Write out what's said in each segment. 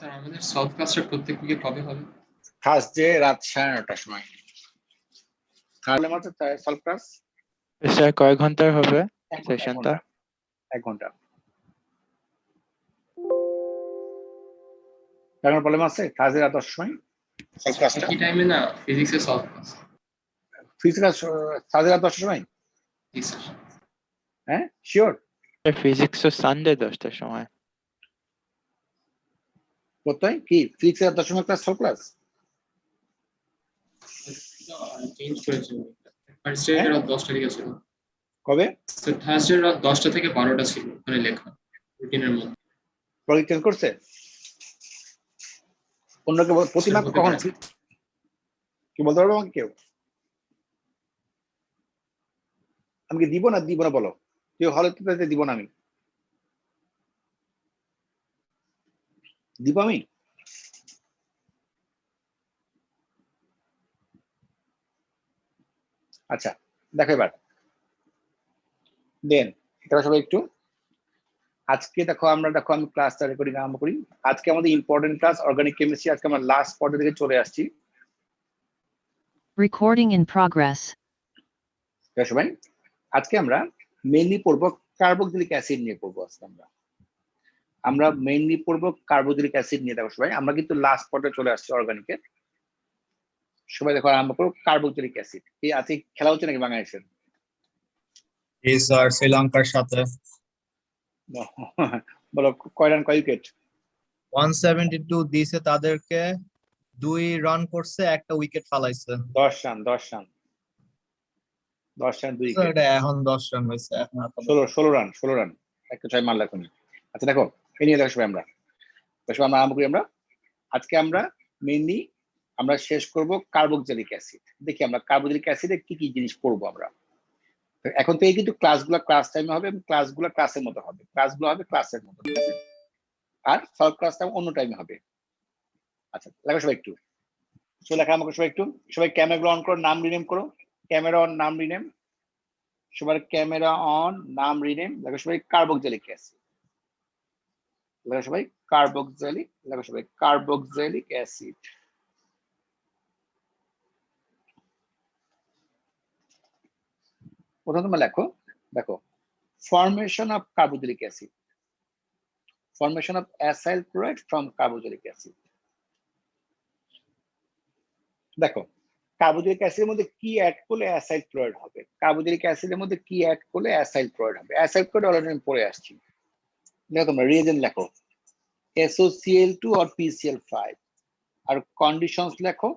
Sir আমাদের solve ক্লাসটা প্রত্যেক উইকে কবে হবে? থার্সডে রাত 9:30টার সময়। তাহলে মাত্র সলভ ক্লাস স্যার কয় ঘন্টার হবে 1 সেশনটা? ঘন্টা। কোনো প্রবলেম আছে? থার্সডে রাত 10টার সময় সলভ ক্লাসটা। কি টাইমে না ফিজিক্সের সলভ ক্লাস? ফিজিক্স থার্সডে রাত 10টার সময়। জি স্যার। হ্যাঁ শিওর? ফিজিক্স ও সানডে 10টার সময়। কোথায় কি ফিজিক্স রাত 10টার সময় ক্লাস সলভ ক্লাস? চেঞ্জ করেছেন। থার্সডে রাত 10টা থেকে ছিল। কবে? স্যার থার্সডে রাত 10টা থেকে 12টা ছিল ওখানে লেখা রুটিনের মধ্যে। প্রজেক্ট চেঞ্জ করছে? অন্যকে প্রতিমা হতে কখন পারে। কি বলতে পারবো আমাকে কেউ? আমি কি দিব না বলো? কেউ হলে তো দিব না, আমি দিব আমি? আচ্ছা দেখো এবার দেন এটা সবাই একটু আজকে দেখো আমি ক্লাসটা রেকর্ডিং আরম্ভ করি। আজকে আমাদের ইম্পর্টেন্ট ক্লাস অর্গানিক কেমিস্ট্রি। আজকে আমরা লাস্ট পর্যায়ে থেকে চলে আসছি। Recording in progress. সবাই আজকে আমরা মেইনলি পড়বো কার্বক্সিলিক অ্যাসিড নিয়ে পড়বো। আজকে আমরা মেইনলি পড়বো কার্বক্সিলিক অ্যাসিড নিয়ে। দেখো সবাই আমরা কিন্তু লাস্ট পর্যায়ে চলে আসছি অর্গানিকের। সবাই দেখো আরম্ভ করবো কার্বক্সিলিক অ্যাসিড। এই আজকে খেলা হচ্ছে নাকি বাংলাদেশের? জি স্যার, শ্রীলঙ্কার সাথে বলো কয় রান কয় উইকেট? 172 দিয়েছে তাদেরকে, 2 রান করছে, একটা উইকেট ফালাইছে। 10 run 2 sir wicket. এটা এখন 10 রান হয়েছে, এখন 16 রান একটা 6 মারলা কোন। আচ্ছা দেখো এই নিয়ে দেখো সবাই আমরা আরম্ভ করি। আজকে আমরা মেইনলি আমরা শেষ করব কার্বক্সিলিক অ্যাসিড। দেখি আমরা কার্বক্সিলিক অ্যাসিডে কি কি জিনিস পড়বো আমরা। এখন থেকে কিন্তু ক্লাসগুলো ক্লাস টাইমে হবে এবং ক্লাসগুলো ক্লাসের মতো হবে। ক্লাসগুলো হবে ক্লাসের মতো, ঠিক আছে? আর সলভ ক্লাসটা অন্য টাইমে হবে। আচ্ছা লেখো সবাই একটু, লেখা আমাকে সবাই একটু। সবাই ক্যামেরা অন করো, নাম রিনেম করো। ক্যামেরা অন, নাম রিনেম। সবার ক্যামেরা অন, নাম রিনেম। লেখো সবাই কার্বক্সিলিক অ্যাসিড। লেখো সবাই কার্বক্সিলিক অ্যাসিড। প্রথমে তোমরা দেখো formation of carboxylic acid, formation of acyl chloride from carboxylic acid। দেখো কার্বক্সিলিক অ্যাসিডের মধ্যে কি অ্যাড করলে অ্যাসাইল ক্লোরাইড হবে? কার্বক্সিলিক অ্যাসিডের মধ্যে কি অ্যাড করলে অ্যাসাইল ক্লোরাইড হবে? অ্যাসাইল ক্লোরাইড অলরেডি আমি পড়ে আসছি। দেখো তোমরা রিয়েজেন্ট লেখো SOCl2 or PCl5 আর কন্ডিশনস লেখো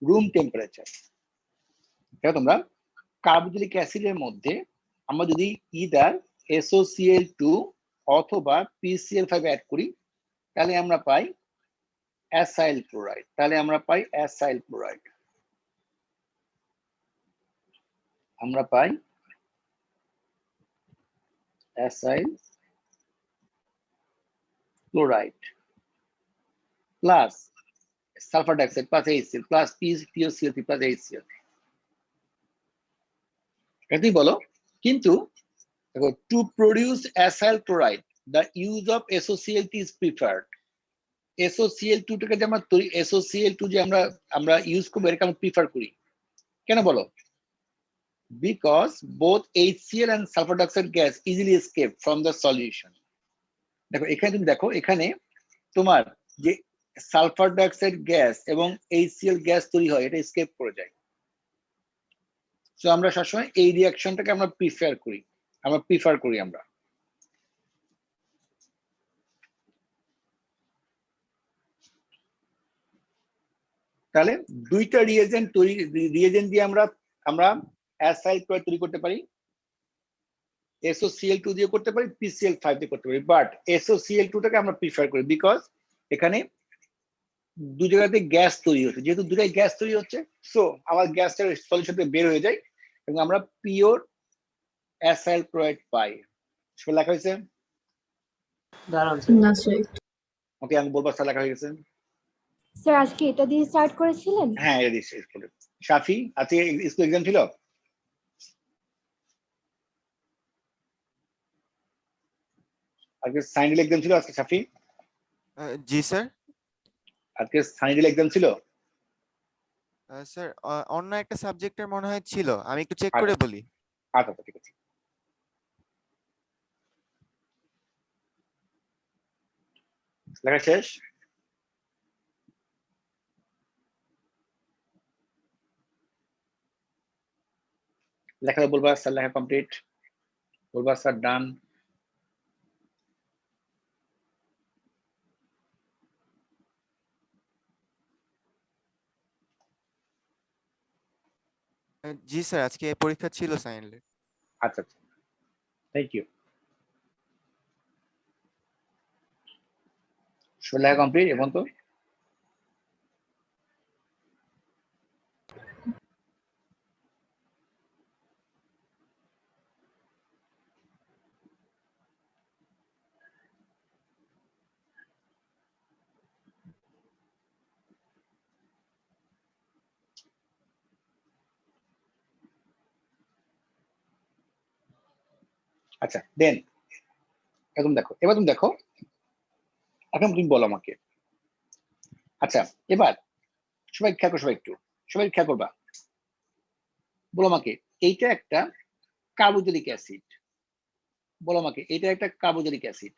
রুম টেম্পারেচার। দেখো তোমরা কার্বক্সিলিক অ্যাসিডের মধ্যে আমরা যদি ইদার SOCl2 অথবা PCl5 অ্যাড করি তাহলে আমরা পাই অ্যাসাইল ক্লোরাইড। আমরা পাই acyl chloride. Plus sulphur dioxide plus HCl plus POCl3 plus HCl। এটাই বলো। কিন্তু দেখো to produce acyl chloride the use of SOCl2 is preferred. SOCl2 টাকে যে আমরা SOCl2 যে আমরা ইউজ করবো এটাকে আমরা প্রিফার করি। কেন বলো? Because both HCl and sulfur dioxide gas easily escape from the solution। দেখো এখানে তুমি দেখো এখানে তোমার যে সালফার ডাইঅক্সাইড গ্যাস এবং HCl গ্যাস তৈরি হয় এটা এসকেপ করে যায়। সো আমরা সবসময় এই রিঅ্যাকশনটাকে আমরা প্রিফার করি। আমরা তাহলে দুইটা রিয়েজেন্ট দিয়ে আমরা অ্যাসাইল ক্লোরাইড তৈরি করতে পারি। SOCl2 দিয়ে করতে পারি, PCl5 দিয়ে করতে পারি। বাট SOCl2 টাকে আমরা প্রিফার করি বিকজ এখানে দু জায়গাতে গ্যাস তৈরি হচ্ছে। যেহেতু দুটাই গ্যাস তৈরি হচ্ছে সো আমার গ্যাসটা সলিউশন থেকে বের হয়ে যায় এবং আমরা পিওর অ্যাসাইল ক্লোরাইড পাই। সেটা লেখা হয়েছে? ওকে আমি বলবো স্যার লেখা হয়ে গেছে। স্যার আজকে এটা দিয়ে স্টার্ট করেছিলেন? হ্যাঁ এটা দিয়ে স্টার্ট করে। শাফি আজকে স্কুল এক্সাম ছিল? আজকে সাইন্স এক্সাম ছিল আজকে শাফি? জি স্যার, আজকে সাইন্স এক্সাম ছিল? স্যার অন্য একটা সাবজেক্টের মনে হয় ছিল, আমি একটু চেক আচ্ছা। করে বলি। আচ্ছা ঠিক আছে। লেখা শেষ? লেখা বলবা স্যার লেখা কমপ্লিট, বলবা স্যার ডান। জি স্যার, আজকে পরীক্ষা ছিল সাইন্সের। আচ্ছা আচ্ছা, থ্যাংক ইউ। লেখা কমপ্লিট এখন তো? আচ্ছা দেন এখন দেখো, এবার তুমি দেখো, এখন তুমি বলো আমাকে। আচ্ছা এবার সবাই খেয়াল করো, সবাই একটু সবাই খেয়াল করবা, বলো আমাকে এইটা একটা কার্বোজেলিক অ্যাসিড, বলো আমাকে এটা একটা কার্বোজেলিক অ্যাসিড,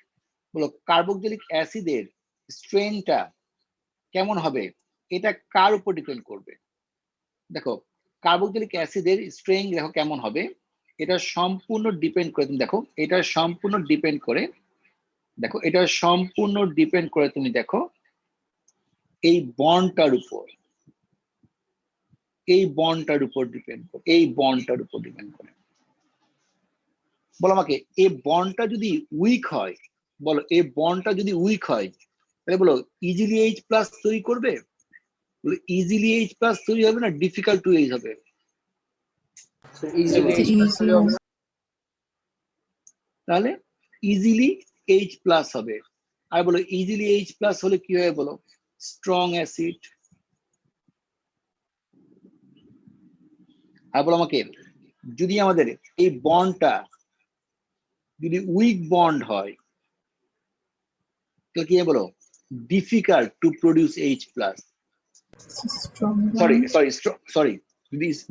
বলো কার্বোজেলিক অ্যাসিডের স্ট্রেনটা কেমন হবে, এটা কার উপর ডিপেন্ড করবে? দেখো কার্বোজেলিক অ্যাসিডের স্ট্রেন দেখো কেমন হবে, এটা সম্পূর্ণ ডিপেন্ড করে, তুমি দেখো এটা সম্পূর্ণ ডিপেন্ড করে, দেখো এটা সম্পূর্ণ ডিপেন্ড করে, তুমি দেখো এই বন্ডটার উপর, এই বন্ডটার উপর ডিপেন্ড করে, এই বন্ডটার উপর ডিপেন্ড করে। বলো আমাকে এই বন্ডটা যদি উইক হয়, বলো এই বন্ডটা যদি উইক হয় তাহলে বলো ইজিলি এইচ প্লাস তৈরি করবে? বলো ইজিলি এইচ প্লাস তৈরি হবে না ডিফিকাল্ট টু এইচ হবে? তাহলে ইজিলি এইচ প্লাস হবে। আর বলো ইজিলি এইচ প্লাস হলে কি হয় বলো? Strong acid. আর বলো আমাকে যদি আমাদের এই বন্ডটা যদি উইক বন্ড হয় তাহলে কি বলো? Difficult to produce H plus. Sorry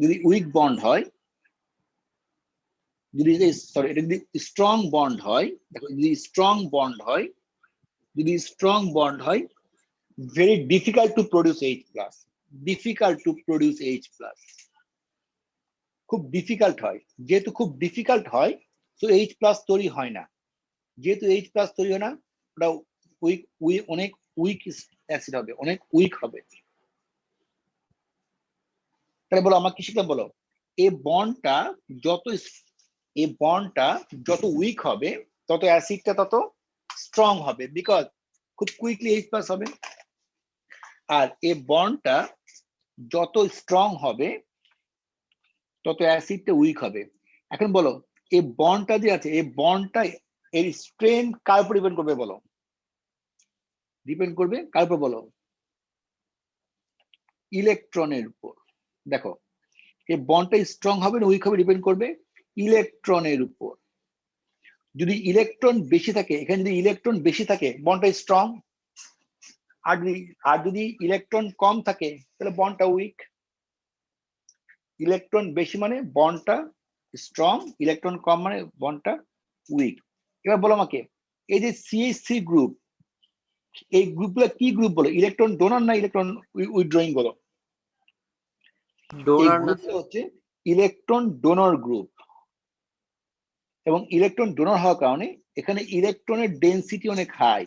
যদি উইক বন্ড হয়, যদি সরি এটা যদি স্ট্রং বন্ড হয়, দেখো যদি স্ট্রং বন্ড হয়, যদি স্ট্রং বন্ড হয়, very difficult to produce H plus, difficult to produce H plus, খুব ডিফিকাল্ট হয়, যেহেতু খুব ডিফিকাল্ট হয় তো H plus তৈরি হয় না, যেহেতু H plus তৈরি হয় না ওটা অনেক উইক অ্যাসিড হবে, অনেক উইক হবে। তাহলে বলো আমাকে শিখলাম, বলো এই বন্ডটা যত, এই বন্ডটা যত উইক হবে তত অ্যাসিডটা তত স্ট্রং হবে, বিকজ খুব কুইকলি H plus হবে। আর এই বন্ডটা যত স্ট্রং হবে তত অ্যাসিডটা উইক হবে। এখন বলো এই বন্ডটা যে আছে, এই বন্ডটা এর স্ট্রেন কার উপর ডিপেন্ড করবে বলো? ডিপেন্ড করবে কার উপর বলো? ইলেকট্রনের উপর। দেখো এই বন্ডটা স্ট্রং হবে না উইক হবে ডিপেন্ড করবে ইলেকট্রনের উপর। যদি ইলেকট্রন বেশি থাকে, এখানে যদি ইলেকট্রন বেশি থাকে বন্ডটা স্ট্রং, আর যদি ইলেকট্রন কম থাকে তাহলে বন্ডটা উইক। ইলেকট্রন বেশি মানে বন্ডটা স্ট্রং, ইলেকট্রন কম মানে বন্ডটা উইক। এবার বলো আমাকে এই যে CH3 গ্রুপ, এই গ্রুপগুলো কি গ্রুপ বলো? ইলেকট্রন ডোনার না ইলেকট্রন উইথড্রয়িং বলো? এই গ্রুপটা হচ্ছে ইলেকট্রন ডোনার গ্রুপ, এবং ইলেকট্রন ডোনার হওয়ার কারণে এখানে ইলেকট্রনের ডেনসিটি অনেক হাই।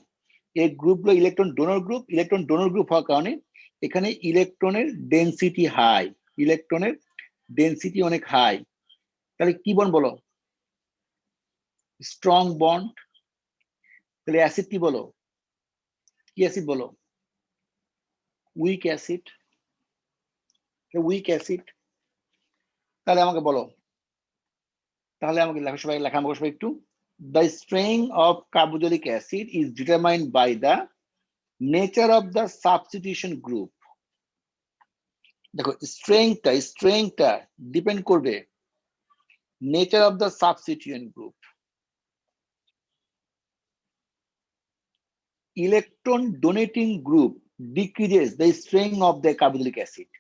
এই গ্রুপগুলো electron donor group, electron donor group হওয়ার কারণে এখানে ইলেকট্রনের ডেনসিটি হাই, ইলেকট্রনের ডেনসিটি অনেক হাই। তাহলে কি বন্ড বলো? Strong bond. তাহলে অ্যাসিড কি বলো? কি অ্যাসিড বলো? Week acid, week acid. তাহলে আমাকে বলো, তাহলে আমাকে লেখা, সবাই লেখা আমাকে সবাই একটু, the strength of carboxylic acid is determined by the nature of the substitution group। দেখো স্ট্রেংথটা ডিপেন্ড করবে nature of the substituent group. Electron donating group decreases the strength of the carboxylic acid.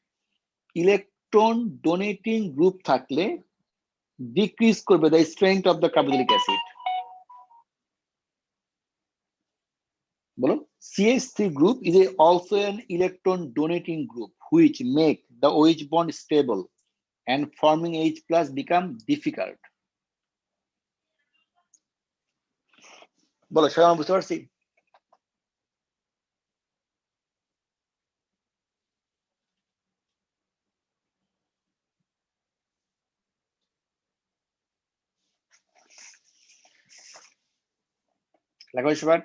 Electron donating group থাকলে decrease করবে the strength of the carboxylic acid. বলুন, CH3 group is also an electron donating group which make the OH bond stable and forming H plus become difficult. বলো, সবাই আমরা বুঝতে পারছি? লেখা হয়েছে সবার?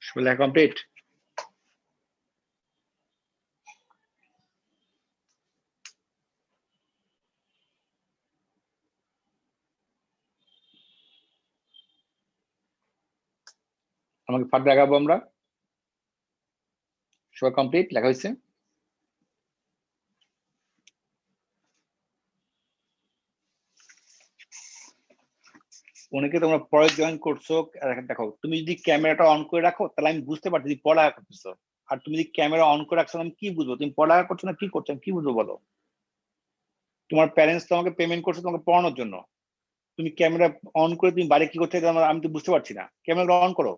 সবাই লেখা কমপ্লিট? আমাকে ফাঁক দেখাবো আমরা। সবাই কমপ্লিট লেখা হয়েছে? অনেকে তোমরা পরে জয়েন করছো, দেখো তুমি যদি ক্যামেরাটা অন করে রাখো তাহলে আমি বুঝতে পারছি তুমি পড়ালেখা করতেছো, আর তুমি যদি ক্যামেরা অন করে রাখছো আমি কি বুঝবো তুমি পড়ালেখা করছো না কি করছো, আমি কি বুঝবো বলো? তোমার প্যারেন্টস তোমাকে পেমেন্ট করছে তোমাকে পড়ানোর জন্য, তুমি ক্যামেরা অন করে তুমি বাড়ি কি করতে আমি তো বুঝতে পারছি না। ক্যামেরা অন করো।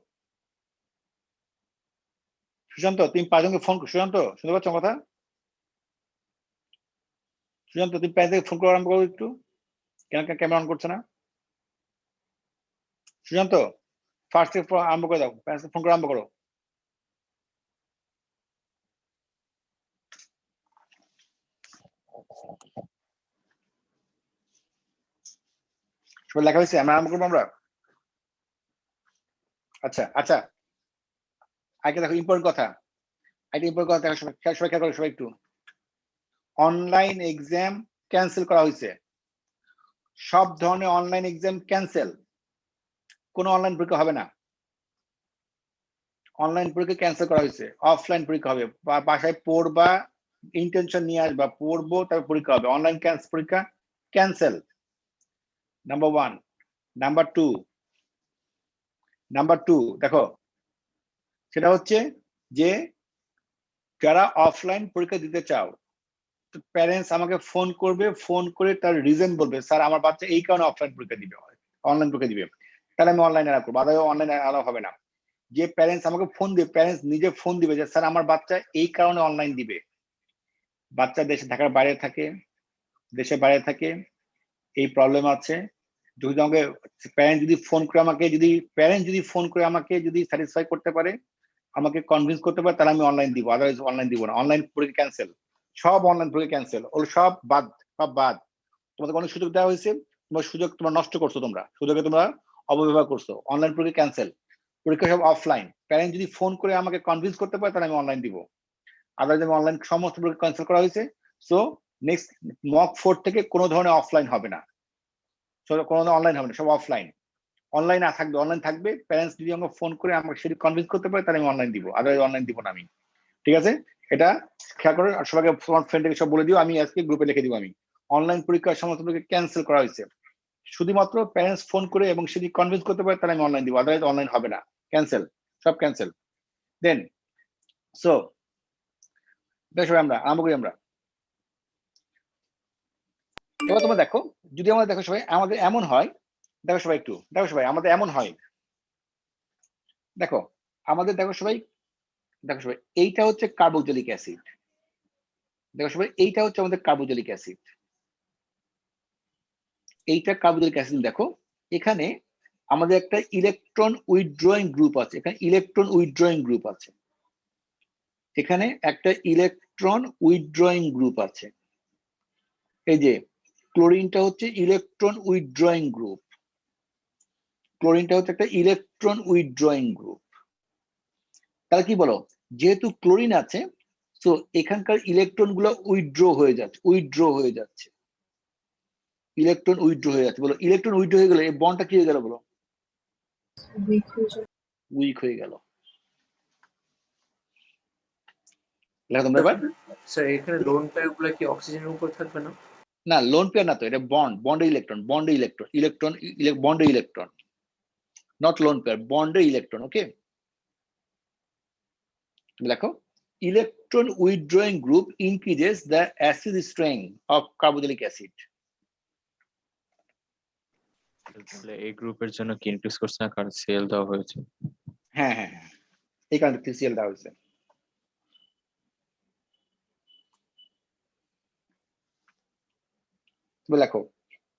সুশান্ত, তুমি পাঁচজনকে ফোন করো। সুশান্ত, শুনতে পাচ্ছ কথা? সুশান্ত, তুমি প্যারেন্টসকে ফোন করে আরম্ভ করো একটু, কেন ক্যামেরা অন করছে না? সুশান্ত, ফার্স্ট আরম্ভ করে দাও, প্যারেন্টসকে ফোন করে আরম্ভ করো। সবাই লেখা হয়েছে? আমরা আরম্ভ করবো আমরা? আচ্ছা আচ্ছা, আগে দেখো ইম্পর্টেন্ট কথা, একটা ইম্পর্টেন্ট কথা দেখো, সবাই খেয়াল করো সবাই একটু। অনলাইন এক্সাম ক্যান্সেল করা হয়েছে, সব ধরনের অনলাইন এক্সাম ক্যান্সেল, কোনো অনলাইন পরীক্ষা হবে না। অনলাইন পরীক্ষা ক্যান্সেল করা হয়েছে, অফলাইন পরীক্ষা হবে, বাসায় পড়বা, ইন্টেনশন নিয়ে আসবা, পড়বো তারপর পরীক্ষা হবে। অনলাইন পরীক্ষা ক্যান্সেল, নাম্বার 1। নাম্বার টু দেখো, সেটা হচ্ছে যে যারা অফলাইন পরীক্ষা দিতে চাও, প্যারেন্টস আমাকে ফোন করবে, ফোন করে তার রিজন বলবে, স্যার আমার বাচ্চা এই কারণে অফলাইন পরীক্ষা দিবে, অনলাইন পরীক্ষা দিবে, তাহলে আমি অনলাইন অ্যালাউ করবো, আদারওয়াইজ অনলাইন অ্যালাউ হবে না। যে প্যারেন্টস আমাকে ফোন দিবে, প্যারেন্টস নিজে ফোন দিবে যে স্যার আমার বাচ্চা এই কারণে অনলাইন দিবে, বাচ্চা দেশে ঢাকার বাইরে থাকে, দেশের বাইরে থাকে, এই প্রবলেম আছে, যদি আমাকে প্যারেন্ট যদি ফোন করে আমাকে যদি স্যাটিসফাই করতে পারে, আমাকে কনভিন্স করতে পারে, তাহলে আমি অনলাইন দিব, আদারওয়াইজ অনলাইন দিব না। অনলাইন পরীক্ষা ক্যান্সেল, সব অনলাইন পরীক্ষা ক্যান্সেল, ওগুলো সব বাদ, সব বাদ। তোমাদের অনেক সুযোগ দেওয়া হয়েছে, তোমার সুযোগ তোমরা নষ্ট করছো, তোমরা সুযোগে তোমরা অপব্যবহার করছো। অনলাইন পরীক্ষা ক্যান্সেল, পরীক্ষা সব অফলাইন। প্যারেন্ট যদি ফোন করে আমাকে কনভিন্স করতে পারে তাহলে আমি অনলাইন দিব, আদারওয়াইজ আমি অনলাইন সমস্ত পরীক্ষা ক্যান্সেল করা হয়েছে। সো নেক্সট মক 4 থেকে কোনো ধরনের অফলাইন হবে না, কোনো অনলাইন হবে না, সব অফলাইন। অনলাইন থাকবে, অনলাইন থাকবে, প্যারেন্টস যদি আমাকে ফোন করে আমাকে সেটা কনভিন্স করতে পারে তাহলে আমি অনলাইন দিব, আদারওয়াইজ অনলাইন দিব না আমি। ঠিক আছে, এটা খেয়াল করে আর সবাইকে তোমার ফ্রেন্ডকে সব বলে দিও, আমি আজকে গ্রুপে লিখে দিব, আমি অনলাইন পরীক্ষার সমস্ত পরীক্ষা ক্যান্সেল করা হয়েছে, শুধুমাত্র প্যারেন্টস ফোন করে এবং সেটি কনভিন্স করতে পারে তাহলে আমি অনলাইন দিব, আদারওয়াইজ অনলাইন হবে না, ক্যান্সেল, সব ক্যান্সেল। দেন সো দেখো আমরা আরম্ভ করি আমরা। এবার তোমরা দেখো, যদি আমাদের দেখো সবাই আমাদের এমন হয়, দেখো সবাই একটু দেখো সবাই আমাদের এমন হয়, দেখো আমাদের দেখো সবাই এইটা হচ্ছে কার্বক্সিলিক অ্যাসিড, দেখো সবাই এইটা হচ্ছে আমাদের কার্বক্সিলিক অ্যাসিড, এইটা কার্বক্সিলিক অ্যাসিড। দেখো এখানে আমাদের একটা ইলেকট্রন উইথড্রয়িং গ্রুপ আছে, এখানে ইলেকট্রন উইথড্রয়িং গ্রুপ আছে, এখানে একটা ইলেকট্রন উইথড্রয়িং গ্রুপ আছে। এই যে ক্লোরিনটা হচ্ছে ইলেকট্রন উইথড্রয়িং গ্রুপ, ক্লোরিনটা হচ্ছে একটা ইলেকট্রন উইথড্রয়িং গ্রুপ। তাহলে কি বলো, যেহেতু ক্লোরিন আছে তো এখানকার ইলেকট্রন গুলো উইথড্র হয়ে যাচ্ছে, ইলেকট্রন উইথড্র হয়ে যাচ্ছে। বলো ইলেকট্রন উইথড্র হয়ে গেলে এই বন্ডটা কি হয়ে গেল? বলো উইক হয়ে গেল। লেখো তোমরা এবার। স্যার এখানে লোন পেয়ার গুলো কি অক্সিজেনের উপর থাকবে না? না, লোন পেয়ার না তো, এটা বন্ডে ইলেকট্রন, নট লোন পেয়ার, বন্ডে ইলেকট্রন। ওকে, লেখো electron withdrawing group increases the acid strength of carboxylic acid. তাহলে এই গ্রুপের জন্য কি ইনক্রিজ করছে না, কারণ সেল দেওয়া হয়েছে। হ্যাঁ, এই কারণে সিএল দেওয়া হয়েছে। লেখো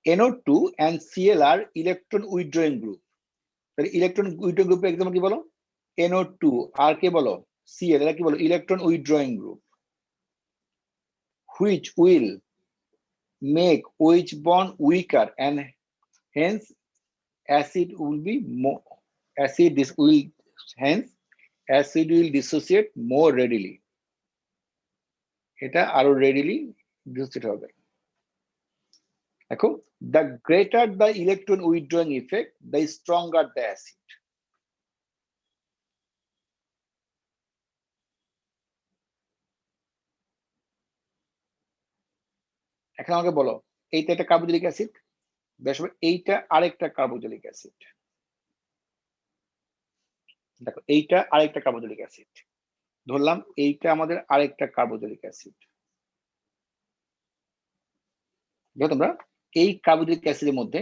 NO2 and Cl are electron withdrawing group। তাহলে ইলেকট্রন উইথড্রয়িং গ্রুপের এক্সাম্পল কি বলো? NO2 আর কে বলো? Cl, এরা কি বলো? Electron withdrawing group. which will make OH bond weaker and hence acid will dissociate more readily। এটা আরো রেডিলি ডিসোসিয়েট হবে। দেখো, the greater the electron withdrawing effect, the stronger the acid। এখন আমাকে বলো, এইটা একটা কার্বোক্সিলিক অ্যাসিড, বেশ, এইটা আরেকটা কার্বোক্সিলিক অ্যাসিড। দেখো এইটা আরেকটা কার্বোক্সিলিক অ্যাসিড ধরলাম, এইটা আমাদের আরেকটা কার্বোক্সিলিক অ্যাসিড। দেখো তোমরা, এই কার্বোক্সিলিক অ্যাসিডের মধ্যে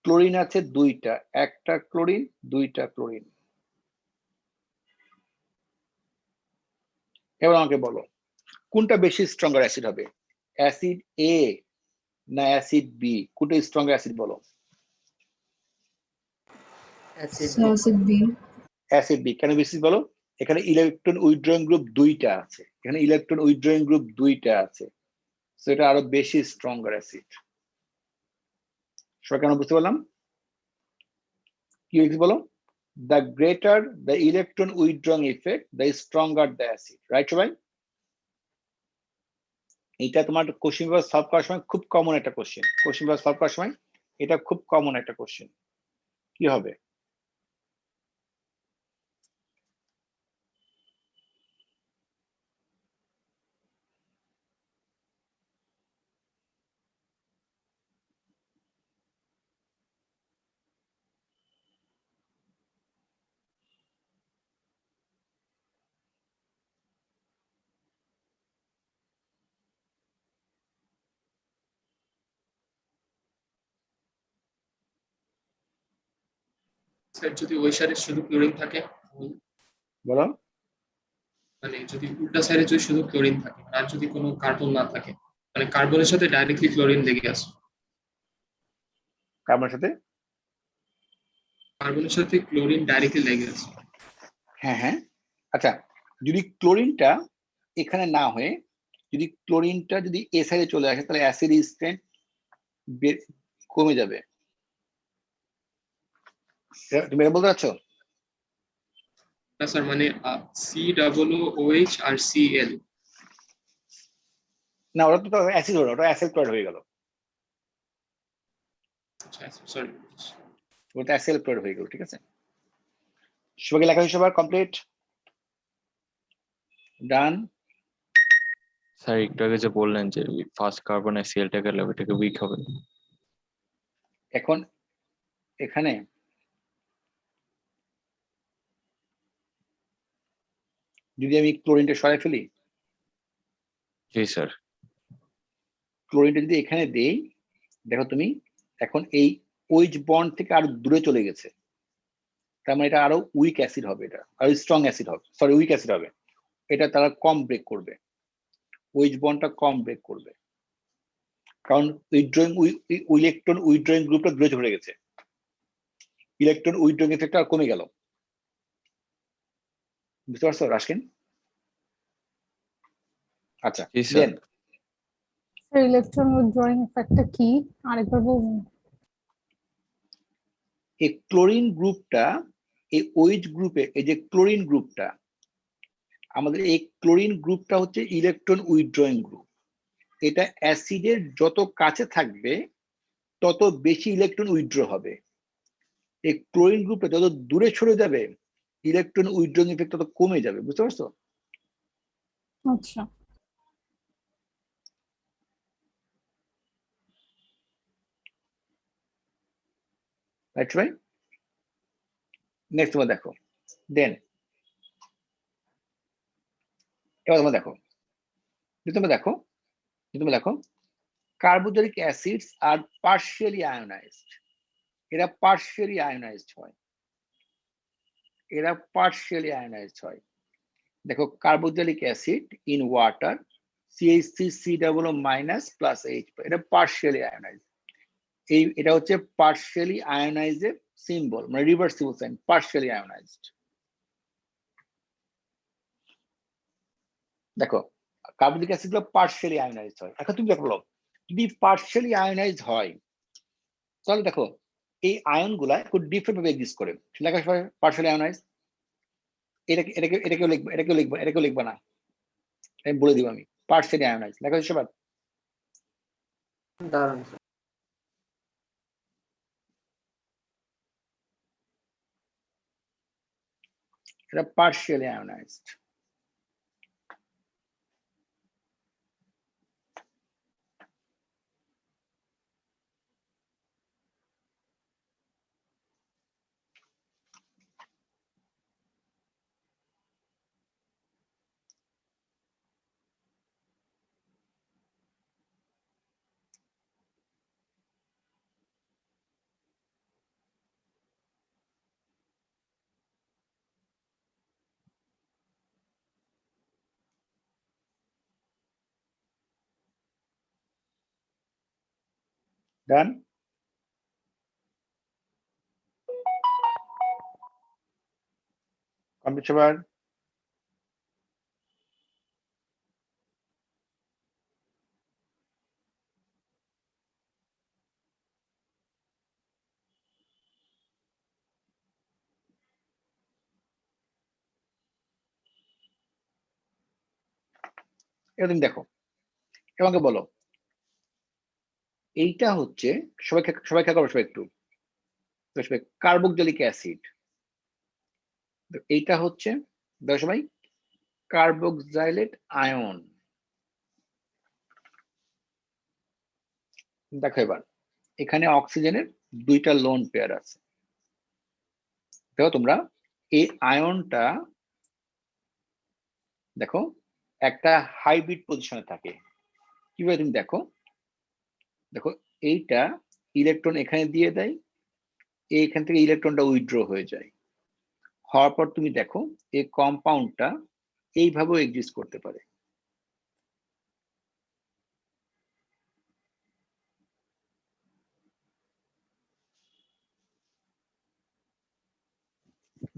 ক্লোরিন আছে দুইটা, একটা ক্লোরিন দুইটা ক্লোরিন। এবার আমাকে বলো কোনটা বেশি স্ট্রঙ্গার অ্যাসিড হবে? অ্যাসিড এ না অ্যাসিড বি? কোনটা স্ট্রঙ্গার অ্যাসিড বলো? Acid B. কেন বেশি বলো? এখানে ইলেকট্রন উইথড্রয়িং গ্রুপ দুইটা আছে, সো এটা আরো বেশি স্ট্রঙ্গার অ্যাসিড। সবাই কেন বুঝতে পারলাম? কি হয়েছে বলো? The greater the electron withdrawing effect, the stronger the acid. Right সবাই? এটা তোমার কোশ্চেন পেপার সলভ করার সময় খুব কমন একটা কোশ্চেন। এটা খুব কমন একটা কোশ্চেন। কি হবে? স্যার যদি ওই সাইডে শুধু ক্লোরিন থাকে, বলো। মানে যদি উল্টা সাইডে যদি শুধু ক্লোরিন থাকে আর যদি কোনো কার্বন না থাকে, মানে কার্বনের সাথে ডাইরেক্টলি ক্লোরিন লেগে আছে, কার্বনের সাথে ক্লোরিন ডাইরেক্টলি লেগে আছে। হ্যাঁ, আচ্ছা, যদি ক্লোরিনটা এখানে না হয়ে যদি ক্লোরিনটা যদি এ সাইডে চলে আসে তাহলে অ্যাসিড স্ট্রেংথ কমে যাবে। তুমি এটা বলতে চাচ্ছ? না স্যার, মানে COOH আর Cl। না, ওটা তো অ্যাসিড হলো, ওটা অ্যাসিড ক্লোরাইড হয়ে গেল। সরি, ওটা অ্যাসিড ক্লোরাইড হয়ে গেল। ঠিক আছে, সবাইকে লেখা হয়েছে সবার কমপ্লিট? ডান। স্যার একটু আগে যে বললেন যে ফার্স্ট কার্বনে সেলটা গেলে ওটাকে উইক হবে, এখন এখানে যদি আমি ক্লোরিনটা সরাই ফেলি, জি স্যার। ক্লোরিনটা যদি এখানে দেই, দেখো তুমি এখন এই OH বন্ড থেকে আরো দূরে চলে গেছে, তার মানে এটা আরো উইক অ্যাসিড হবে, এটা আরো স্ট্রং অ্যাসিড হবে, সরি উইক অ্যাসিড হবে। এটা তারা কম ব্রেক করবে, OH বন্ডটা কম ব্রেক করবে, কারণ ইলেকট্রন উইথড্রয়িং গ্রুপটা দূরে চলে গেছে, ইলেকট্রন উইথড্রয়িং এফেক্টটা আর কমে গেল। বুঝতে পারছো রাশকিন? আচ্ছা, জি স্যার। দেন ইলেকট্রন উইথড্রয়িং ইফেক্টটা কি আরেকবার বলুন? এই ক্লোরিন গ্রুপটা এই OH গ্রুপে এই যে ক্লোরিন গ্রুপটা আমাদের এই ক্লোরিন গ্রুপটা হচ্ছে ইলেকট্রন উইথড্রয়িং গ্রুপ। এটা অ্যাসিডের যত কাছে থাকবে তত বেশি ইলেকট্রন উইথড্র হবে। এই ক্লোরিন গ্রুপটা যত দূরে সরে যাবে ইলেকট্রন উইথড্রয়িং ইফেক্ট তত কমে যাবে, বুঝতে পারছো? আচ্ছা। রাইট ভাই? নেক্সট তোমরা দেখো, দেন এবার তোমরা দেখো, তোমরা দেখো কার্বোজেনিক অ্যাসিডস আর পার্শিয়ালি আয়োনাইজড। এরা পার্শিয়ালি আয়োনাইজড হয়। দেখো carboxylic acid in water CH3C++ plus H, এটা পার্শিয়ালি আয়োনাইজড। এটা হচ্ছে পার্শিয়ালি আয়োনাইজের সিম্বল, মানে রিভার্সিবল সাইন, পার্শিয়ালি আয়োনাইজড। দেখো কার্বনিক অ্যাসিড গুলো পার্শিয়ালি আয়োনাইজড হয়। এখন তুমি দেখো যদি পার্শিয়ালি আয়োনাইজড হয় তাহলে দেখো এই আয়ন গুলা খুব ডিফারেন্ট ভাবে এক্সিস্ট করে। লেখা পার্শিয়ালি আয়োনাইজড, এটাকেও লিখবা না, আমি বলে দিব আমি। পার্শিয়ালি আয়োনাইজড লেখা সবার দাঁড়ান এটা পার্শিয়ালি আয়োনাইজড। ডান? কমপ্লিট সবার? এবার তুমি দেখো, আমাকে বলো এইটা হচ্ছে সবাই খেয়াল করো, সবাই একটু কার্বক্সিলিক অ্যাসিড। এইটা হচ্ছে দেখো সবাই কার্বক্সাইলেট আয়ন। দেখো এবার এখানে অক্সিজেনের দুইটা লোন পেয়ার আছে। দেখো তোমরা এই আয়নটা দেখো একটা হাইব্রিড পজিশনে থাকে। কিভাবে তুমি দেখো, এইটা ইলেকট্রন এখানে দিয়ে দেয়, এইখান থেকে ইলেকট্রনটা উইথড্র হয়ে যায়। হওয়ার পর তুমি দেখো এই কম্পাউন্ডটা এইভাবেও এক্সিস্ট করতে পারে।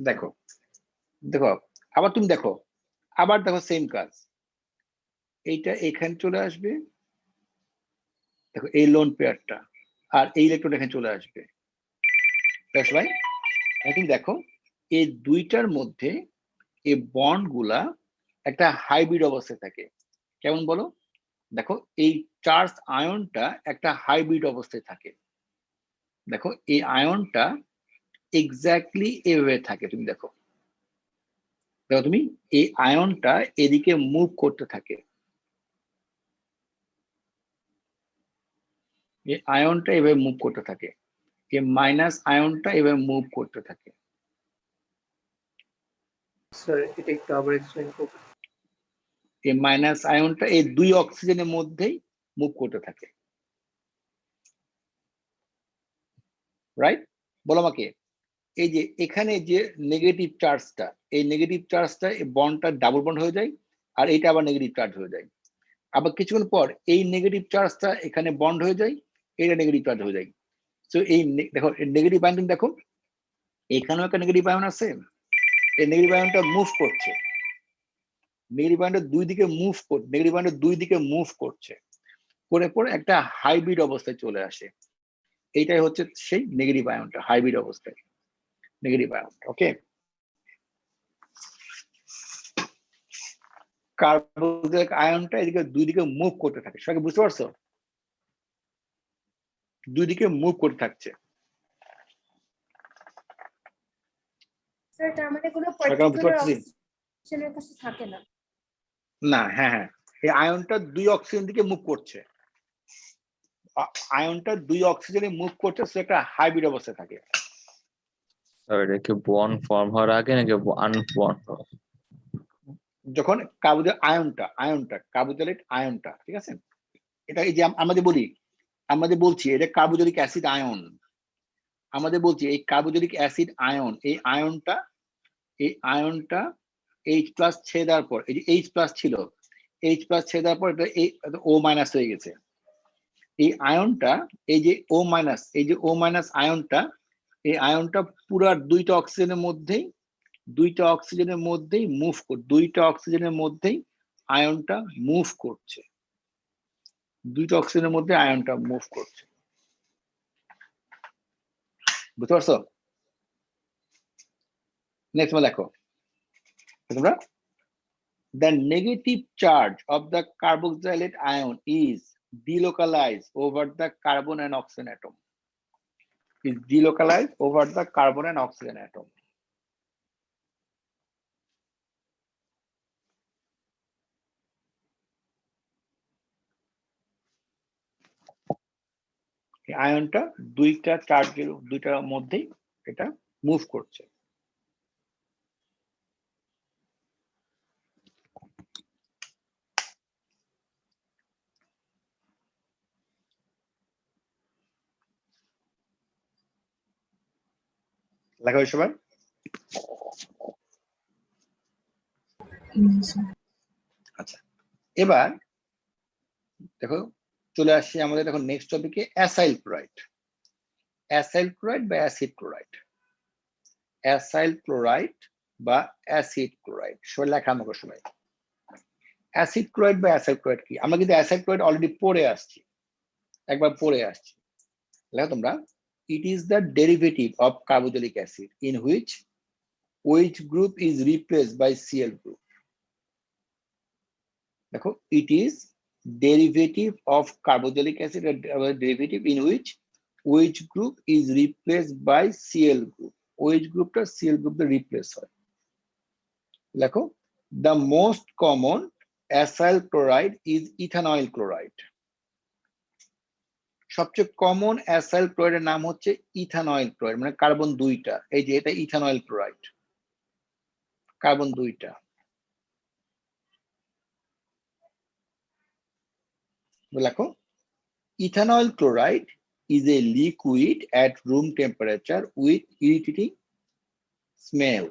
দেখো দেখো আবার তুমি দেখো, আবার দেখো সেম কাজ, এইটা এখানে চলে আসবে, দেখো এই লোন পেয়ারটা, আর এই ইলেকট্রন এখানে চলে আসবে। ভাই তুমি দেখো এই দুইটার মধ্যে এই বন্ড গুলা একটা হাইব্রিড অবস্থায় থাকে। কেমন বলো? দেখো এই চার্জ আয়নটা একটা হাইব্রিড অবস্থায় থাকে। দেখো এই আয়নটা এক্স্যাক্টলি এভাবে থাকে। তুমি দেখো তুমি এই আয়নটা এদিকে মুভ করতে থাকে, এই আয়নটা এভাবে মুভ করতে থাকে, এই মাইনাস আয়নটা এভাবে মুভ করতে থাকে। স্যার, এটা একটু আবার এক্সপ্লেইন করুন। এই মাইনাস আয়নটা এই দুই অক্সিজেনের মধ্যেই মুভ করতে থাকে, রাইট? বলো আমাকে, এই যে এখানে যে নেগেটিভ চার্জটা, এই নেগেটিভ চার্জটা এই বন্ডটা ডাবল বন্ড হয়ে যায়, আর এটা আবার নেগেটিভ চার্জ হয়ে যায়। আবার কিছুক্ষণ পর এই নেগেটিভ চার্জটা এখানে বন্ড হয়ে যায়, এটা নেগেটিভ চার্জ হয়ে যায়। তো এই দেখো নেগেটিভ আয়ন, তুমি দেখো এখানেও একটা নেগেটিভ আয়ন আছে, এই নেগেটিভ আয়নটা মুভ করছে, নেগেটিভ আয়নটা দুই দিকে মুভ করছে, করে পরে একটা হাইব্রিড অবস্থায় চলে আসে। এইটাই হচ্ছে সেই নেগেটিভ আয়নটা, হাইব্রিড অবস্থায় নেগেটিভ আয়নটা। ওকে, কার্বক্সিলিক আয়নটা এদিকে দুই দিকে মুভ করতে থাকে, সবাই বুঝতে পারছো? দুই দিকে মুভ করতে থাকছে। স্যার তার মানে কোনো সরকার বুঝতে পার্টিকুলার পারছি অক্সিজেনের কাছে থাকে না। না? হ্যাঁ হ্যাঁ, এই আয়নটা দুই অক্সিজেন দিকে মুভ করছে, আয়নটা দুই অক্সিজেনে মুভ করছে, সে একটা হাইব্রিড অবস্থায় থাকে। স্যার এটা কি বন্ড ফর্ম হওয়ার আগে নাকি আনবন্ড? যখন আয়নটা কার্বোজাইলেট আয়নটা, ঠিক আছে, এটা এই যে আমাদের বলছি এটা কার্বোজলিক অ্যাসিড আয়ন, আমাদের বলছি এই কার্বোজলিক অ্যাসিড আয়ন, এই আয়নটা H প্লাস ছেড়ে দেওয়ার পর, এই যে H প্লাস ছিল, H প্লাস ছেড়ে দেওয়ার পর এটা O মাইনাস হয়ে গেছে। এই আয়নটা, এই যে O মাইনাস, এই যে O মাইনাস আয়নটা, এই আয়নটা পুরো দুইটা অক্সিজেনের মধ্যেই দুইটা অক্সিজেনের মধ্যেই আয়নটা মুভ করছে, দুইটা অক্সিজেনের মধ্যে আয়নটা মুভ করছে। বুঝতে পারছো? নেক্সট লেখো তোমরা, the negative charge of the carboxylate ion is delocalized over the carbon and oxygen atom. Is delocalized over the carbon and oxygen atom. এই আয়নটা দুইটার মধ্যেই এটা মুভ করছে। লেখা হয়েছে সবাই? আচ্ছা, এবার দেখো চলে আসছি আমাদের, দেখো নেক্সট টপিকে অ্যাসাইল ক্লোরাইড। অ্যাসাইল ক্লোরাইড বা অ্যাসিড ক্লোরাইড, অ্যাসাইল ক্লোরাইড বা অ্যাসিড ক্লোরাইড, সবাই লেখা আমাকে সবাই। অ্যাসিড ক্লোরাইড বা অ্যাসাইল ক্লোরাইড কি? আমরা কিন্তু অ্যাসাইড ক্লোরাইড অলরেডি একবার পড়ে আসছি। লেখো তোমরা, it is the derivative of carboxylic acid in which OH group is replaced by Cl group. দেখো, it is derivative of carboxylic acid, derivative in which OH group is replaced by Cl group. OH গ্রুপটা Cl গ্রুপে replace হয়। দেখো, the most common acyl chloride is ethanol chloride. সবচেয়ে common acyl ক্লোরাইডের নাম হচ্ছে ইথানয়েল chloride, মানে carbon দুইটা। এই যে এটা ইথানয়েল ক্লোরাইড, কার্বন দুইটা। লেখো, ethanoyl chloride is a liquid at room temperature with irritating smell.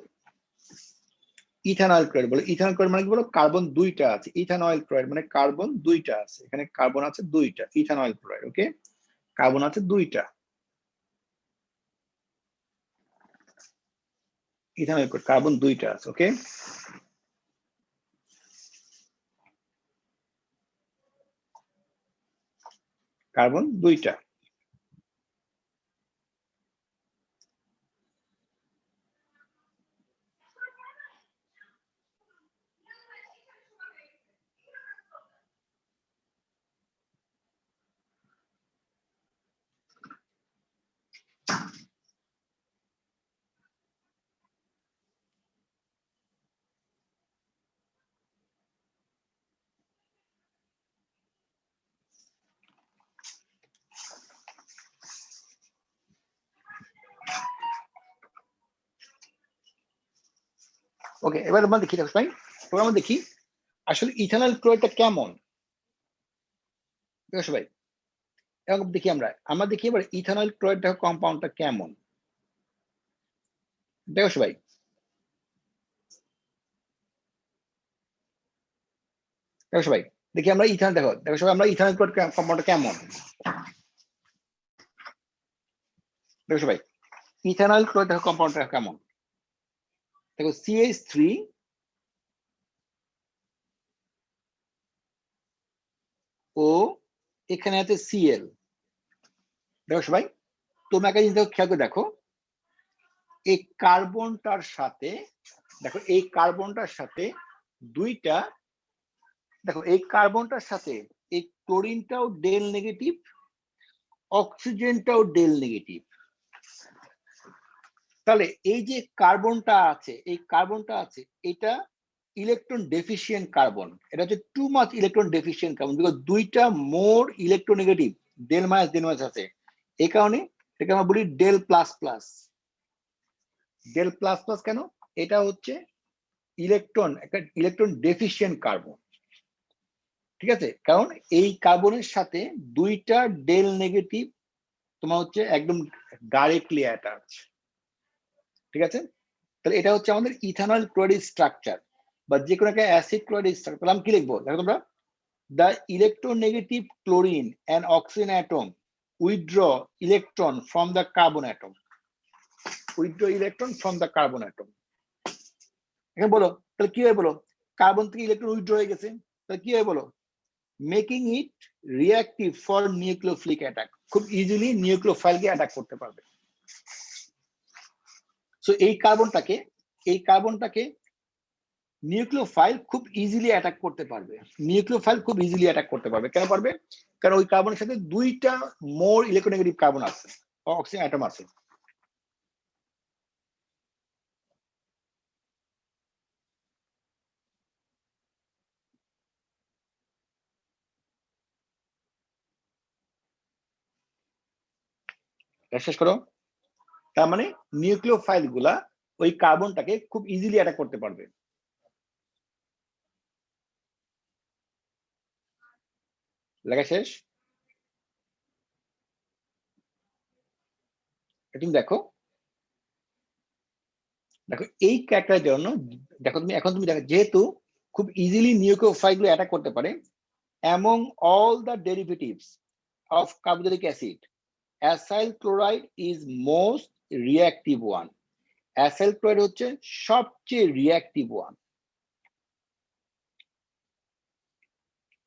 Ethanoyl chloride বলে, ইথানয়েল ক্লোরাইড মানে কি বলো, কার্বন দুইটা আছে। ইথানয়েল ক্লোরাইড মানে কার্বন দুইটা আছে, এখানে কার্বন আছে দুইটা, ইথানয়েল ক্লোরাইড। ওকে, কার্বন আছে দুইটা, ইথানয়েল ক্লোরাইড কার্বন দুইটা আছে। ওকে, কার্বন দুইটা। ওকে, এবার আমরা দেখি, ভাই এবার আমরা দেখি আসলে ইথানল ক্লোরাইডটা কেমন। দেখো ভাই, এখন দেখি আমরা দেখি এবার ইথানল ক্লোরাইড দেখো কম্পাউন্ডটা কেমন। দেখো ভাই, দেখো ভাই, দেখি আমরা ইথানল, দেখো সবাই, আমরা ইথানল ক্লোরাইড কম্পাউন্ডটা কেমন। দেখো ভাই, ইথানল ক্লোরাইড দেখো কম্পাউন্ডটা কেমন। দেখো CH3 ও এখানে আছে Cl। দেখো সবাই, তোমরা একটা জিনিস খেয়াল করে দেখো, এই কার্বনটার সাথে দেখো, এই কার্বনটার সাথে দুইটা, দেখো এই কার্বনটার সাথে এই ক্লোরিনটাও ডেল নেগেটিভ, অক্সিজেনটাও ডেল নেগেটিভ। তাহলে এই যে কার্বনটা আছে, এই কার্বনটা আছে, এটা ইলেকট্রন ডেফিসিয়েন্ট কার্বন, এটা হচ্ছে too much electron deficient carbon, because দুইটা মোর ইলেকট্রোনেগেটিভ, ডেল মাইনাস আছে। এই কারণে এটাকে আমরা বলি del plus plus. Del plus plus কেন? এটা হচ্ছে ইলেকট্রন, একটা ইলেকট্রন ডেফিসিয়েন্ট কার্বন, ঠিক আছে? কারণ এই কার্বনের সাথে দুইটা ডেল নেগেটিভ তোমার হচ্ছে একদম ডাইরেক্টলি অ্যাটাচ, ঠিক আছে? তাহলে এটা হচ্ছে আমাদের ইথানল ক্লোরাইড স্ট্রাকচার, বা যে কোনো একটা অ্যাসিড ক্লোরাইড স্ট্রাকচার। তাহলে আমি কি লিখবো দেখো তোমরা, the electronegative chlorine and oxygen atom withdraw electron from the carbon atom, withdraw electron from the carbon atom। এখন বলো তাহলে কি হয়, বলো কার্বন থেকে ইলেকট্রন উইথড্র হয়ে গেছে, তাহলে কি হয় বলো, making it reactive for nucleophilic attack, খুব ইজিলি নিউক্লিওফাইলকে অ্যাটাক করতে পারবে। সো এই কার্বনটাকে নিউক্লিওফাইল খুব ইজিলি অ্যাটাক করতে পারবে, নিউক্লিওফাইল খুব ইজিলি অ্যাটাক করতে পারবে। কেন পারবে? কারণ ওই কার্বনের সাথে দুইটা মোর ইলেকট্রোনেগেটিভ কার্বন আছে, অক্সিজেন অ্যাটম আছে। শেষ করো। তার মানে নিউক্লিওফাইল গুলা ওই কার্বনটাকে খুব ইজিলি অ্যাটাক করতে পারবে। লেখা শেষ? তুমি দেখো, দেখো এই ক্যারেক্টারের জন্য, দেখো তুমি এখন তুমি দেখো, যেহেতু খুব ইজিলি নিউক্লিওফাইল গুলো অ্যাটাক করতে পারে, among all the derivatives of carboxylic acid, acyl chloride is most reactive one। acyl chloride হচ্ছে সবচেয়ে রিঅ্যাক্টিভ ওয়ান,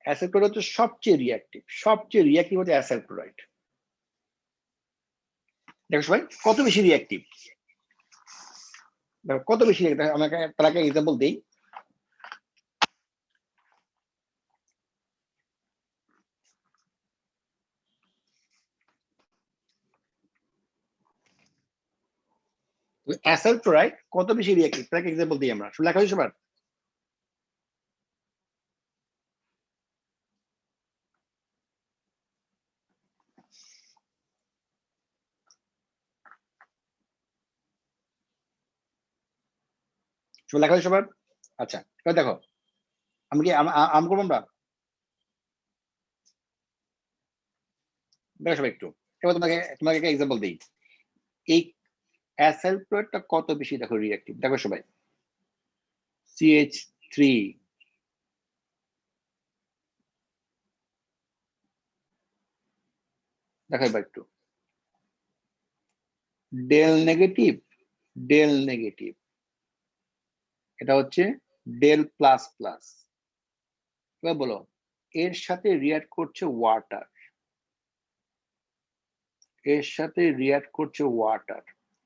acyl chloride হচ্ছে সবচেয়ে রিঅ্যাক্টিভ হচ্ছে acyl chloride। দেখো সবাই কত বেশি রিঅ্যাক্টিভ, দেখো কত বেশি রিঅ্যাক্টিভ। আমাকে তার আগে এক্সাম্পল দেই। acyl chloride কত বেশি রিঅ্যাক্টিভ তাকে এক্সাম্পল দিই আমরা, লেখা হয়েছে সবার? লেখা হয়েছে সবার? আচ্ছা এবার দেখো, আমি কি আম করবো আমরা, দেখো সবাই একটু, এবার তোমাকে একটা এক্সাম্পল দিই। এই acyl chlorideটা কত বেশি দেখো রিঅ্যাক্টিভ, দেখো সবাই CH3, দেখো এবার একটু ডেল নেগেটিভ, এটা হচ্ছে ডেল প্লাস প্লাস। এবার বলো এর সাথে রিঅ্যাক্ট করছে ওয়াটার,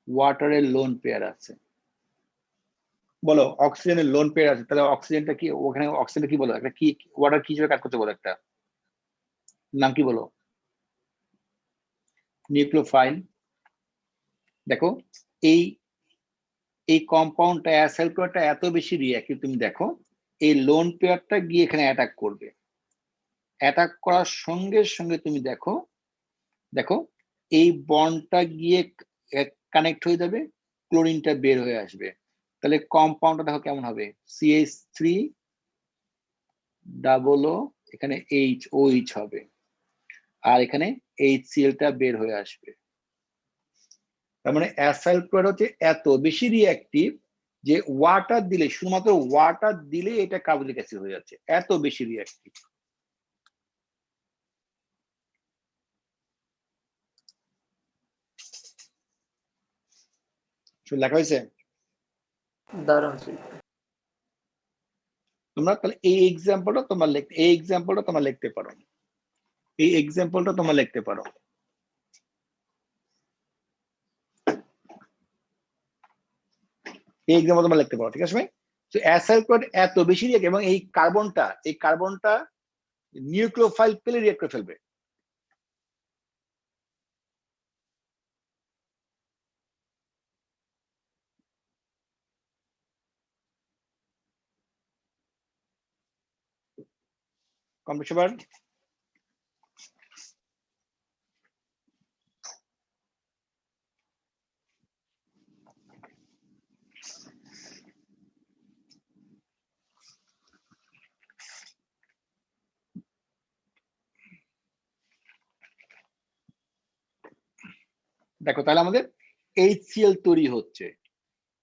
ওয়াটারের লোন পেয়ার আছে। বলো অক্সিজেনের লোন পেয়ার আছে, তাহলে অক্সিজেনটা কি, ওখানে অক্সিজেনটা কি বলো, একটা কি ওয়াটার কি হিসেবে কাজ করছে বলো, একটা নাম কি বলো? নিউক্লিওফাইল। দেখো এই কম্পাউন্ডটা অ্যাসাইল ক্লোরাইডটা এত বেশি রিঅ্যাক্টিভ, তুমি দেখো এই লোন পেয়ারটা গিয়ে এখানে অ্যাটাক করবে, অ্যাটাক করার সঙ্গে সঙ্গে তুমি দেখো এই বন্ডটা গিয়ে কানেক্ট হয়ে যাবে, ক্লোরিনটা বের হয়ে আসবে। তাহলে কম্পাউন্ডটা দেখো কেমন হবে, CH3 ডাবল ও, এখানে OH হবে, আর এখানে HCl-টা বের হয়ে আসবে। তার মানে অ্যাসাইল ক্লোরাইড হচ্ছে এত বেশি রিঅ্যাক্টিভ যে ওয়াটার দিলে, শুধুমাত্র ওয়াটার দিলে এটা কার্বলিক অ্যাসিড হয়ে যাচ্ছে, এত বেশি রিঅ্যাক্টিভ। লেখা হয়েছে? দারুণ ছিল। তোমরা তাহলে এই এক্সাম্পলটা তোমরা লিখতে পারো, এই এক্সাম্পল তোমরা লিখতে পারো, ঠিক আছে ভাই? তো অ্যাসাইল ক্লোরাইড এত বেশি রিয়াক্ট এবং এই কার্বনটা নিউক্লিওফাইল পেলে রিয়াক্ট করে ফেলবে। কমপ্লিট সবার? দেখো তাহলে আমাদের HCl তৈরি হচ্ছে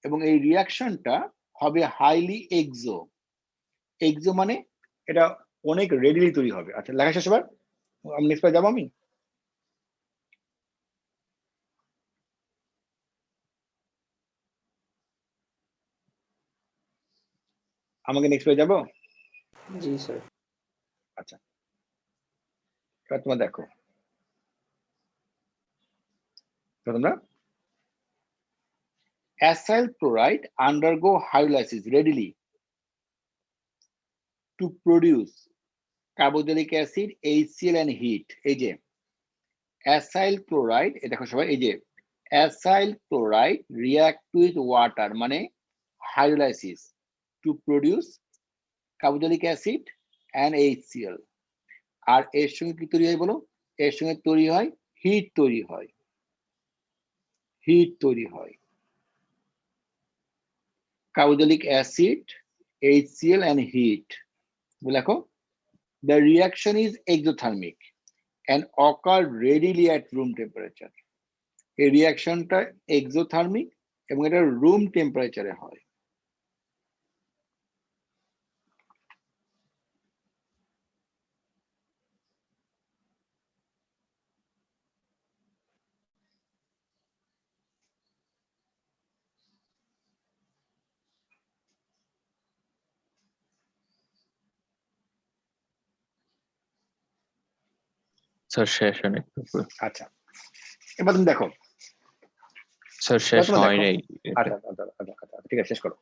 এবং এই রিয়াকশনটা হবে হাইলি এক্সো মানে এটা অনেক রেডিলি তৈরি হবে। আচ্ছা লেখা শেষ এবার, আমি নেক্সট পেজে যাবো। আমি আমাকে নেক্সট পেজে যাবো। জি স্যার। আচ্ছা এবার তোমরা দেখো, তোমরা acyl chloride undergo hydrolysis readily to produce carboxylic acid HCl and heat. এই যে অ্যাসাইল ক্লোরাইড, এই দেখো সবাই, এই যে acyl chloride react with water মানে hydrolysis to produce carboxylic acid and HCl। আর এর সঙ্গে কি তৈরি হয় বলো? এর সঙ্গে তৈরি হয় হিট তৈরি হয় carboxylic acid HCl and heat. লেখো the reaction is exothermic and occur readily at room temperature. এই রিঅ্যাকশনটা এক্সোথার্মিক এবং এটা রুম টেম্পারেচারে হয়। স্যার শেষ অনেক। আচ্ছা এবার তুমি দেখো, স্যার শেষ তোমরা হয় দেখো। নাই। আচ্ছা, ঠিক আছে শেষ করো।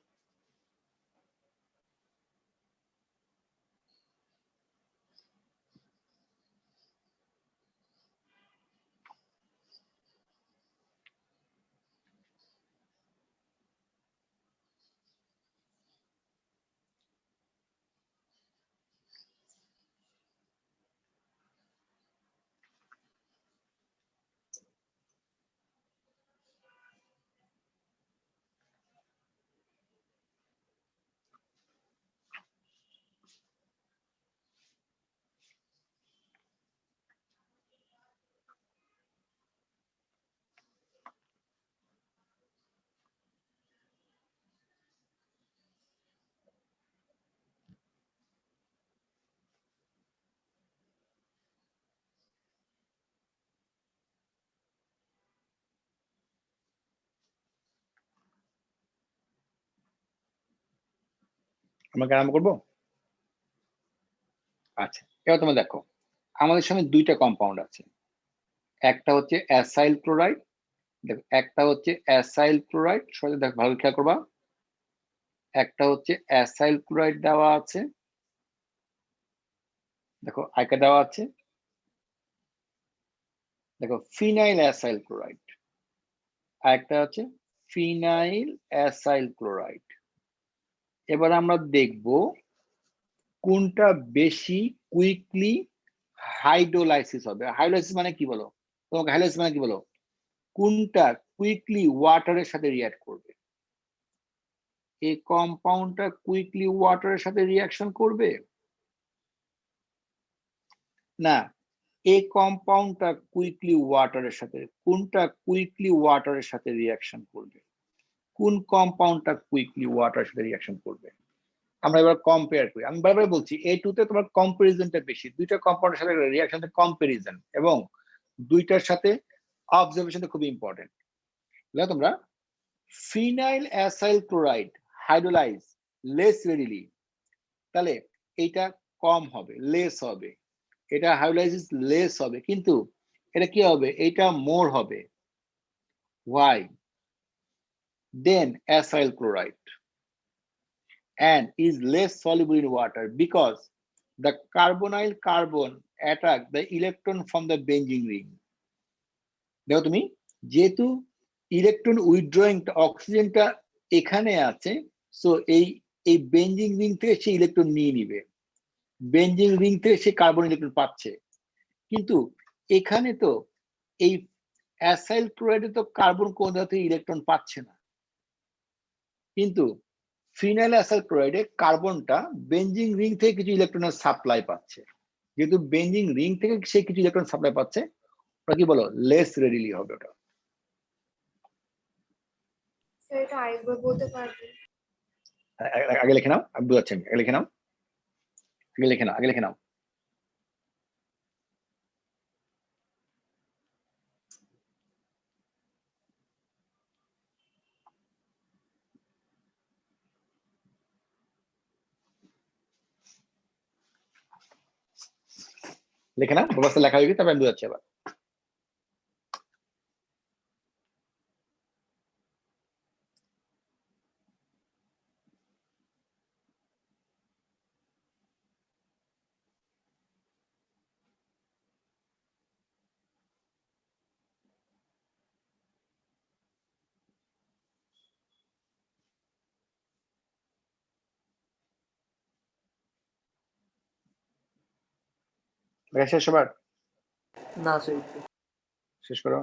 আমরা আরম্ভ করবো। আচ্ছা এবার তোমরা দেখো, আমাদের সামনে দুইটা কম্পাউন্ড আছে, একটা হচ্ছে অ্যাসাইল ক্লোরাইড, দেখো একটা হচ্ছে অ্যাসাইল ক্লোরাইড, সবাই দেখো ভালো খেয়াল করবা, একটা হচ্ছে অ্যাসাইল ক্লোরাইড দেওয়া আছে, দেখো আইকা দেওয়া আছে, দেখো ফিনাইল অ্যাসাইল ক্লোরাইড, আর একটা হচ্ছে ফিনাইল অ্যাসাইল ক্লোরাইড। এবার আমরা দেখব কোনটা বেশি কুইকলি হাইড্রোলাইসিস হবে। হাইড্রোলাইসিস মানে কি বলো? তোমাকে হাইড্রোলাইসিস মানে কি বলো? কোনটা কুইকলি ওয়াটারের সাথে রিঅ্যাক্ট করবে? এই কম্পাউন্ডটা কুইকলি ওয়াটারের সাথে রিঅ্যাকশন করবে না এই কম্পাউন্ডটা কুইকলি ওয়াটারের সাথে, কোনটা কুইকলি ওয়াটারের সাথে রিঅ্যাকশন করবে? কোন কম্পাউন্ডটা কুইকলি ওয়াটারের সাথে রিঅ্যাকশন করবে? আমরা এবার কম্পেয়ার করি। আমি বারবার বলছি A2 তে তোমার কম্পারিজনটা বেশি, দুইটা কম্পাউন্ডের সাথে রিঅ্যাকশনটা কম্পারিজন এবং দুইটার সাথে অবজারভেশনটা খুব ইম্পর্টেন্ট। তোমরা phenyl acyl chloride hydrolyse less readily, তাহলে এইটা কম হবে, লেস হবে, এটা হাইড্রোলাইসিস লেস হবে, কিন্তু এটা কি হবে? এটা মোর হবে। Y? than acyl chloride and is less soluble in water because the carbonyl carbon attack the electron from the benzene ring. দেখো তুমি যেহেতু ইলেকট্রন উইথড্রয়িং অক্সিজেনটা এখানে আছে, সো এই বেঞ্জিন রিং থেকে সে ইলেকট্রন নিয়ে নিবে, বেঞ্জিন রিং থেকে সে কার্বন ইলেকট্রন পাচ্ছে। কিন্তু এখানে তো এই অ্যাসাইল ক্লোরাইডে তো কার্বন কোন জায়গা থেকে ইলেকট্রন পাচ্ছে না, কিন্তু ফিনাইল অ্যাসাইল ক্লোরাইডে কার্বনটা বেঞ্জিন রিং থেকে কিছু ইলেকট্রনের সাপ্লাই পাচ্ছে। যেহেতু বেঞ্জিন রিং থেকে সে কিছু ইলেকট্রন সাপ্লাই পাচ্ছে, ওটা কি বলো, লেস রেডিলি হবে ওটা। স্যার এটা আরেকবার বলতে পারবেন? আগে লিখে নাও, আমি বুঝাচ্ছি, আগে লিখে নাও, আগে লিখে নাও, আগে লিখে নাও। লিখে নাও, ব্যবস্থা লেখা হয়ে গেছে, তারপর আমি বুঝাচ্ছি আবার। লেখা শেষ সবার? না স্যার। শেষ করো।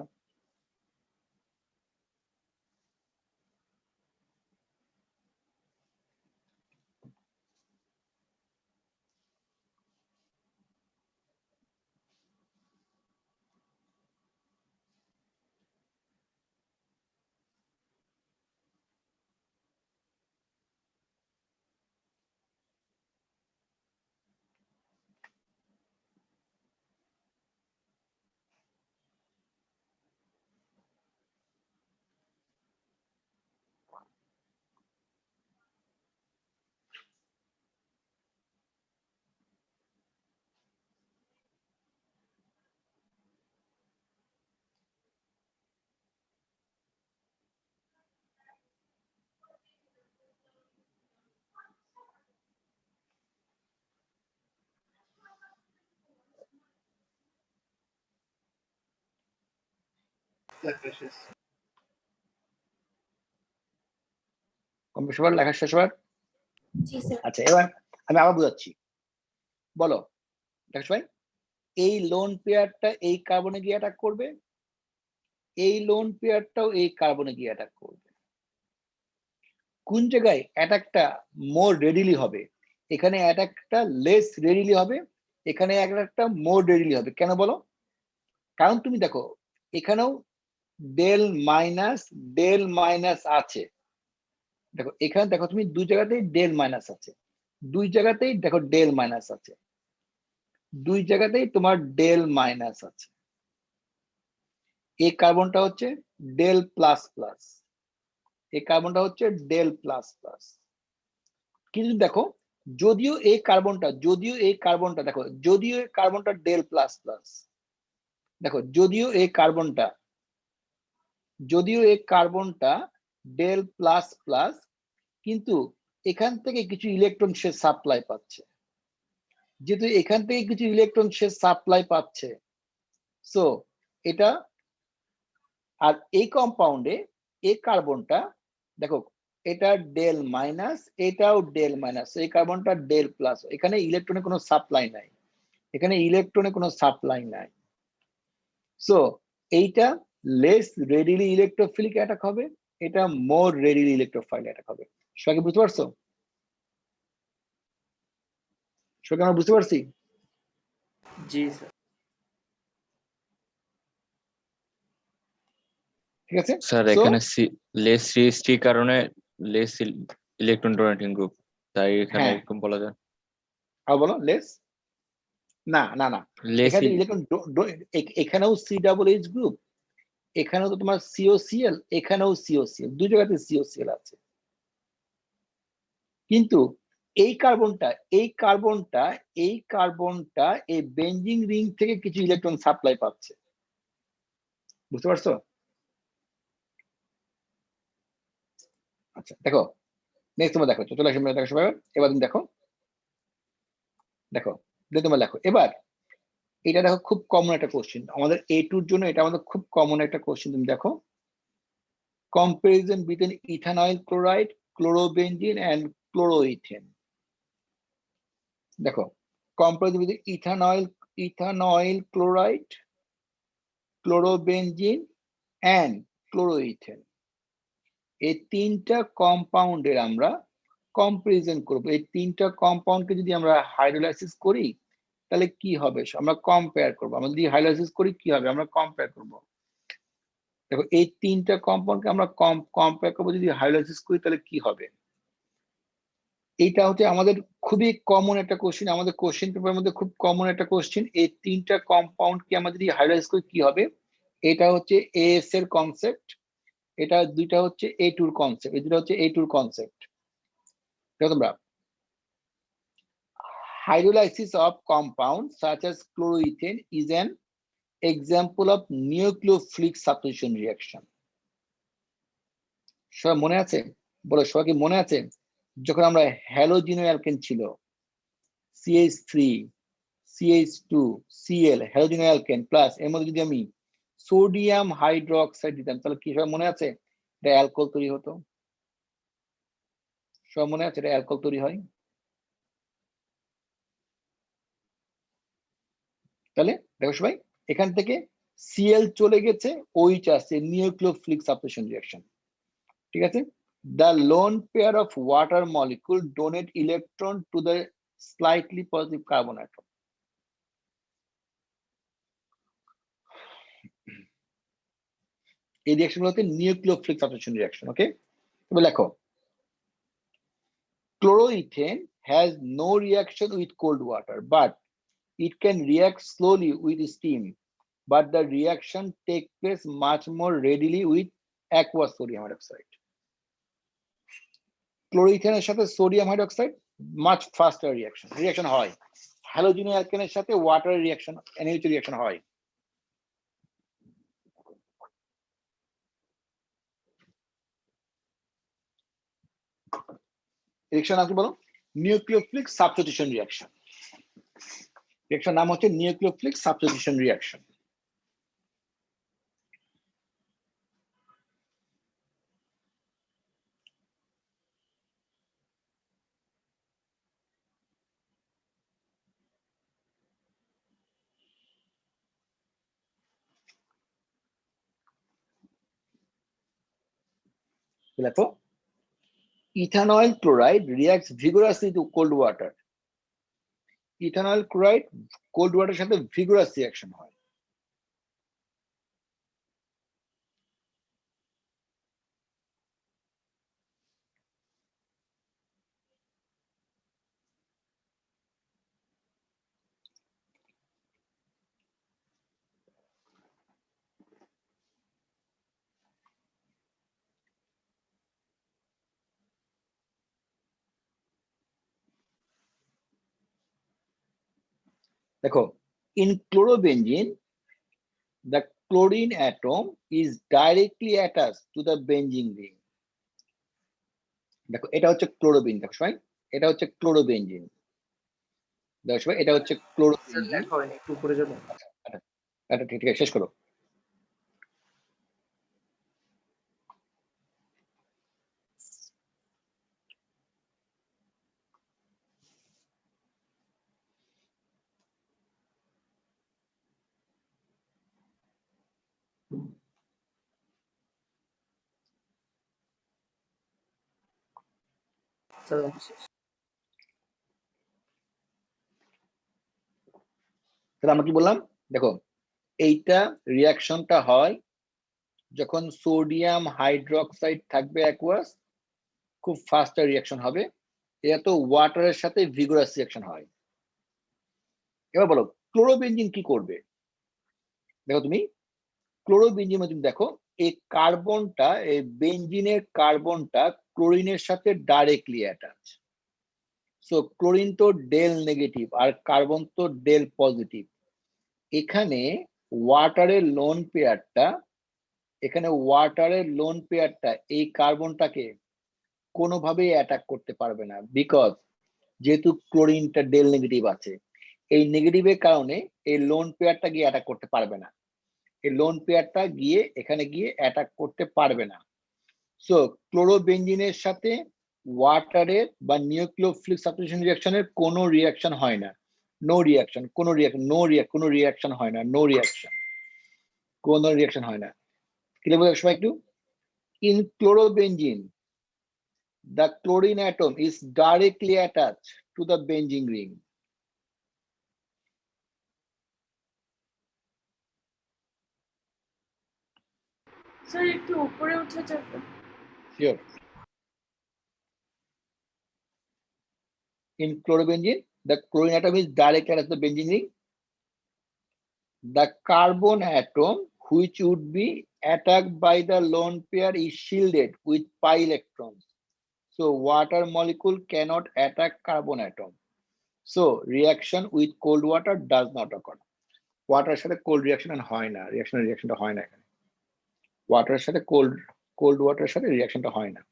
কমপ্লিট সবার? লেখা শেষ সবার? জি স্যার। আচ্ছা, এবার আমি আবার বুঝাচ্ছি, বলো লেখা সবাই। এই লোন পেয়ারটা এই কার্বনে গিয়ে অ্যাটাক করবে, এই লোন পেয়ারটাও এই কার্বনে গিয়ে অ্যাটাক করবে। কোন জায়গায় অ্যাটাকটা মোর রেডিলি হবে? এখানে অ্যাটাকটা লেস রেডিলি হবে, এখানে অ্যাটাকটা মোর রেডিলি হবে। কেন বলো? কারণ তুমি দেখো এখানেও ডেল মাইনাস আছে। দেখো এখানে দেখো তুমি দুই জায়গাতেই ডেল মাইনাস আছে, দুই জায়গাতেই দেখো ডেল মাইনাস আছে, দুই জায়গাতেই তোমার ডেল মাইনাস আছে। এই কার্বনটা হচ্ছে ডেল প্লাস প্লাস, এই কার্বনটা হচ্ছে ডেল প্লাস প্লাস। কিন্তু দেখো যদিও এই কার্বনটা দেখো, যদিও এই কার্বনটা ডেল প্লাস প্লাস, দেখো যদিও এই কার্বনটা ডেল প্লাস প্লাস, কিন্তু এখান থেকে কিছু ইলেকট্রন সে সাপ্লাই পাচ্ছে। যেহেতু এখান থেকে কিছু ইলেকট্রন সে সাপ্লাই পাচ্ছে, সো এটা, আর এই কম্পাউন্ডে এই কার্বনটা দেখো এটা ডেল মাইনাস, এটাও ডেল মাইনাস, এই কার্বনটা ডেল প্লাস। এখানে ইলেকট্রনের কোনো সাপ্লাই নাই, এখানে ইলেকট্রনের কোনো সাপ্লাই নাই। সো এইটা লেস রেডিলি ইলেকট্রোফিলিক অ্যাটাক হবে, এটা মোর রেডিলি ইলেকট্রোফাইল অ্যাটাক হবে। সবাই বুঝতে পারছো? সবাই আমরা বুঝতে পারছি? জি স্যার। ঠিক আছে। স্যার So, এখানে লেস সিএসটি কারণে লেস ইলেকট্রন ডোনেটিং গ্রুপ, তাই এখানে হ্যাঁ। এরকম বলা যায়। আর বলো লেস, না না না, লেস এখানে ইলেকট্রন এখানেও সি ডাবল এইচ গ্রুপ, এখানেও তো তোমার সিওসিএল, এখানেও সিওসিএল, দুই জায়গাতে সিওসিএল আছে। কিন্তু এই কার্বনটা এই বেঞ্জিন রিং থেকে কিছু ইলেকট্রন সাপ্লাই পাচ্ছে। বুঝতে পারছো? আচ্ছা দেখো নেক্সট তোমরা দেখো, চলে আসো দেখো সবাই, এবার তুমি দেখো, দেখো তোমরা দেখো এবার এটা দেখো, খুব কমন একটা কোশ্চেন আমাদের A2 এর জন্য, এটা আমাদের খুব কমন একটা কোশ্চেন। তুমি দেখো comparison between ethanol chloride, chlorobenzene and chloroethane. দেখো comparison between ethanol chloride, chlorobenzene and chloroethane. এই তিনটা কম্পাউন্ডের আমরা কম্পারিজন করব। এই তিনটা কম্পাউন্ডকে যদি আমরা হাইড্রোলাইসিস করি তাহলে কি হবে, আমরা কম্পেয়ার করব। আমরা যদি হাইড্রোলাইসিস করি কি হবে, আমরা কম্পেয়ার করব। দেখো এই তিনটা কম্পাউন্ডকে আমরা কম্পেয়ার করবো, যদি হাইড্রোলাইসিস করি তাহলে কি হবে। এইটা হচ্ছে আমাদের খুবই কমন একটা কোশ্চেন, আমাদের কোশ্চেন পেপারের মধ্যে খুব কমন একটা কোশ্চেন। এই তিনটা কম্পাউন্ডকে আমরা যদি হাইড্রোলাইসিস করি কি হবে, এটা হচ্ছে AS এর কনসেপ্ট, এটা দুইটা হচ্ছে A2 এর কনসেপ্ট, এই দুটো হচ্ছে A2 এর কনসেপ্ট। দেখো তোমরা hydrolysis of compounds such as chloroethane is an example of nucleophilic substitution reaction. সবাই মনে আছে? বলো সবাই কি মনে আছে যখন আমরা হ্যালোজিনো অ্যালকেন ছিল CH3 CH2 Cl হ্যালোজিনো alkane plus এর মধ্যে যদি আমি সোডিয়াম হাইড্রোক্সাইড দিতাম তাহলে কি সবাই মনে আছে এটা অ্যালকোহল তৈরি হতো? সবাই মনে আছে এটা অ্যালকোহল তৈরি হয়? তাহলে দেখো সবাই এখান থেকে Cl চলে গেছে, OH আছে, নিউক্লিওফিলিক সাবস্টিটিউশন রিঅ্যাকশন। ঠিক আছে, the lone pair of water molecule donate electron to the slightly positive carbon atom. এই রিঅ্যাকশন হচ্ছে নিউক্লিওফিলিক সাবস্টিটিউশন রিঅ্যাকশন। ওকে, তবে লেখো chloroethane has no reaction with cold water but it can react slowly with steam, but the reaction take place much more readily with aqueous sodium hydroxide. ক্লোরোইথেনের সাথে sodium hydroxide much ফাস্টার reaction হয়। হ্যালোজিনো অ্যালকেনের সাথে water reaction NH reaction হয়। Reaction নাম কি বলো? Nucleophilic substitution reaction. Reaction নাম হচ্ছে nucleophilic substitution reaction. দেখো ethanol chloride reacts vigorously to cold water. ethanol chloride cold water সাথে vigorous reaction হয়। দেখো in chlorobenzene the chlorine atom is directly attached to the benzene ring. দেখো এটা হচ্ছে ক্লোরোবেন, দেখো সবাই এটা হচ্ছে ক্লোরোবেনজিন। দেখো সবাই এটা হচ্ছে স্যার ক্লোরোবেনজিন। লেখা হয়নি, একটু উপরে যাবেন। এটা ঠিক আছে, শেষ করো। স্যার শেষ। তাহলে আমরা কি বললাম, দেখো এইটা রিয়াকশনটা হয় যখন সোডিয়াম হাইড্রোক্সাইড থাকবে অ্যাকুয়াস, খুব ফাস্টার রিয়াকশন হবে। এটা তো ওয়াটারের সাথে ভিগোরাস রিয়াকশন হয়। এবার বলো ক্লোরোবেনজিন কি করবে। দেখো তুমি ক্লোরোবেনজিন তুমি দেখো এই কার্বনটা, এই বেনজিনের কার্বনটা ক্লোরিনের সাথে ডাইরেক্টলি অ্যাটাচ। সো ক্লোরিন তো ডেল নেগেটিভ আর কার্বন তো ডেল পজিটিভ। এখানে ওয়াটারের লোন পেয়ারটা, এই কার্বনটাকে কোনোভাবেই অ্যাটাক করতে পারবে না, বিকজ যেহেতু ক্লোরিনটা ডেল নেগেটিভ আছে, এই নেগেটিভের কারণে এই লোন পেয়ারটা গিয়ে অ্যাটাক করতে পারবে না, এই লোন পেয়ারটা গিয়ে এখানে গিয়ে অ্যাটাক করতে পারবে না। সো ক্লোরোবেনজিনের সাথে ওয়াটারের বা নিউক্লিওফিলিক সাবস্টিটিউশন রিঅ্যাকশনের কোনো রিঅ্যাকশন হয় না, নো রিঅ্যাকশন, কোনো রিঅ্যাকশন হয় না, নো রিঅ্যাকশন, কোনো রিঅ্যাকশন হয় না। ক্লিয়ার বোঝা সবাই একটু? In chlorobenzene the chlorine atom is directly attached to the benzene ring. Sir একটু উপরে উঠে যাবে। Sure. In chlorobenzene, the chlorine atom is directly attached to the benzene ring. The carbon atom, which would be attacked by the lone pair, is shielded with pi electrons. So water molecule cannot attack carbon atom. So reaction with cold water does not occur. Water সাথে cold reaction হয় না, রিয়াকশনটা হয় না এখানে। ওয়াটারের সাথে cold ওয়াটারের সাথে রিয়াকশনটা হয় না।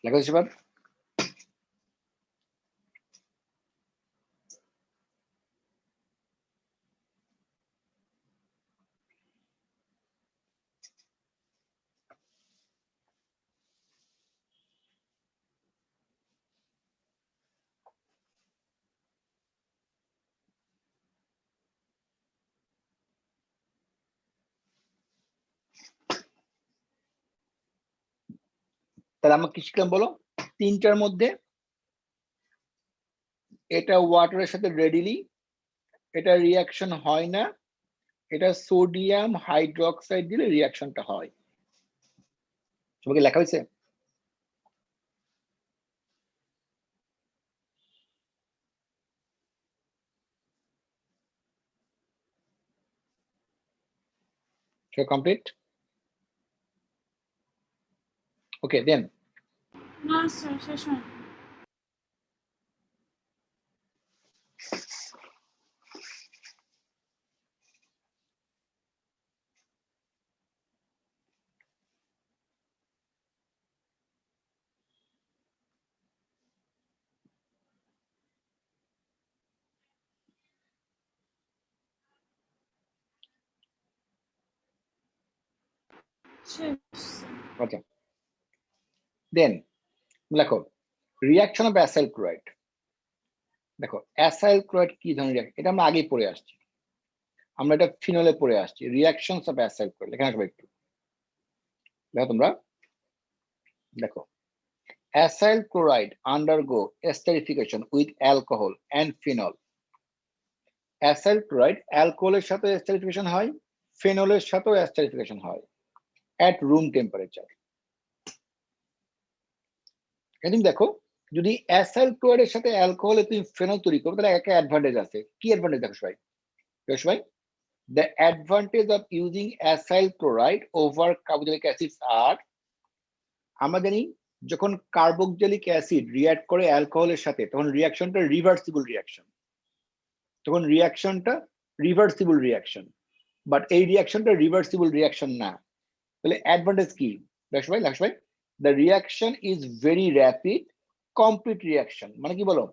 লেখা হচ্ছে এবার? তাহলে আমরা কি শিখলাম বলো? তিনটার মধ্যে এটা ওয়াটারের সাথে রেডিলি, এটা রিয়াকশন হয় না, এটা সোডিয়াম হাইড্রোক্সাইড দিলে রিয়াকশনটা হয়। সবাইকে লেখা হয়েছে? কমপ্লিট? ওকে দেন না স্যার শেষ হয়নি। শেষ স্যার। আচ্ছা দেন লেখো রিয়াকশন অফ অ্যাসাইল ক্লোরাইড। দেখো অ্যাসাইল ক্লোরাইড কি ধরনের reaction? এটা আমরা আগেই পড়ে আসছি, আমরা এটা ফিনলে পড়ে আসছি। রিয়াকশনস অফ অ্যাসাইল ক্লোরাইড এখানে আসবে একটু দেখো তোমরা। দেখো acyl chloride undergo esterification with alcohol and phenol. Acyl chloride অ্যালকোহলের সাথে esterification হয়, ফেনলের সাথেও esterification হয় at room temperature. তুমি দেখো যদি অ্যাসাইল ক্লোরাইডের সাথে অ্যালকোহলে তুমি ফেনল তৈরি করো তাহলে একটা অ্যাডভান্টেজ আছে। কি অ্যাডভান্টেজ দেখো সবাই? সবাই the advantage of using acyl chloride over carboxylic acids are, আমরা জানি যখন কার্বক্সিলিক অ্যাসিড রিঅ্যাক্ট করে অ্যালকোহলের সাথে তখন রিঅ্যাকশনটা রিভার্সিবল রিঅ্যাকশন, তখন রিঅ্যাকশনটা রিভার্সিবল রিঅ্যাকশন, বাট এই রিঅ্যাকশনটা রিভার্সিবল রিঅ্যাকশন না। তাহলে অ্যাডভান্টেজ কি সবাই? সবাই the reaction is very rapid complete reaction, মানে কি বলো?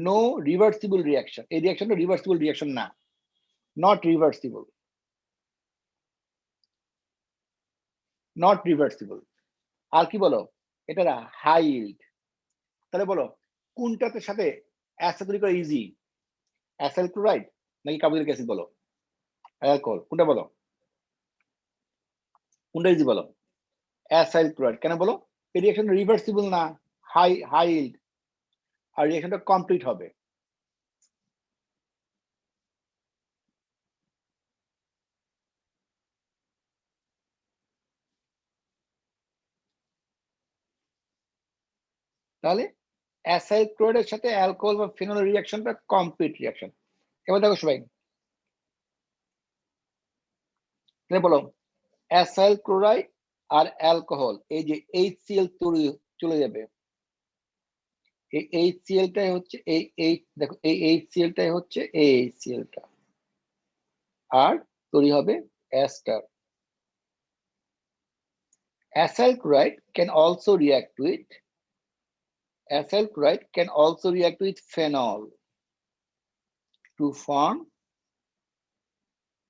নো রিভার্সিবল রিঅ্যাকশন, এই রিঅ্যাকশনটা রিভার্সিবল রিঅ্যাকশন না, not reversible, not reversible। আর কি বলো? এটা হাই ইল্ড। তাহলে বলো কোনটাতে সাথে অ্যাসিড তৈরি করা ইজি, অ্যাসাইল ক্লোরাইড নাকি কার্বক্সিলিক অ্যাসিড? বলো অ্যালকোহল কোনটা বলো? কোনটা ইজি বলো? Acyl chloride. কেন বলো? এই রিঅ্যাকশন রিভার্সিবল না, হাই ইল্ড, আর রিঅ্যাকশনটা কমপ্লিট হবে। তাহলে অ্যাসাইল ক্লোরাইডের সাথে অ্যালকোহল বা ফেনল রিঅ্যাকশনটা কমপ্লিট রিঅ্যাকশন। এবার দেখো সবাই, বলো অ্যাসাইল ক্লোরাইড আর অ্যালকোহল, এই যে HCl তৈরি চলে যাবে, এই HCl টাই হচ্ছে এই দেখো এই HCl টাই হচ্ছে এই HCl টা, আর তৈরি হবে ester. Acyl chloride can also react with phenol to form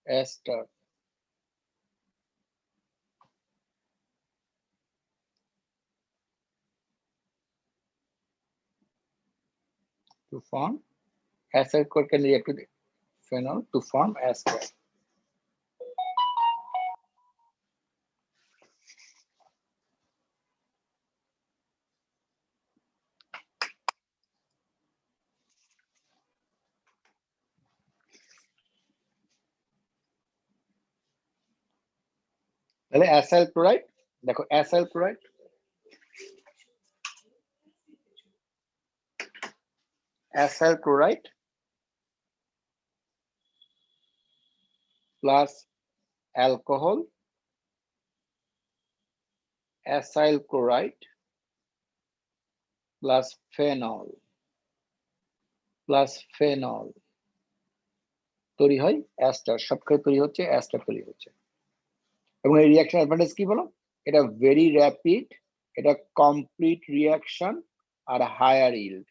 ester. Acyl chloride can react with phenol to form ester. তাহলে অ্যাসাইল ক্লোরাইড, দেখো acyl chloride plus alcohol, acyl chloride plus phenol তৈরি হয় ester. সবক্ষেত্রে তৈরি হচ্ছে ester তৈরি হচ্ছে। এবং এই রিঅ্যাকশন অ্যাডভান্টেজ কি বলো? এটা ভেরি র্যাপিড, এটা কমপ্লিট রিঅ্যাকশন আর হায়ার ইল্ড।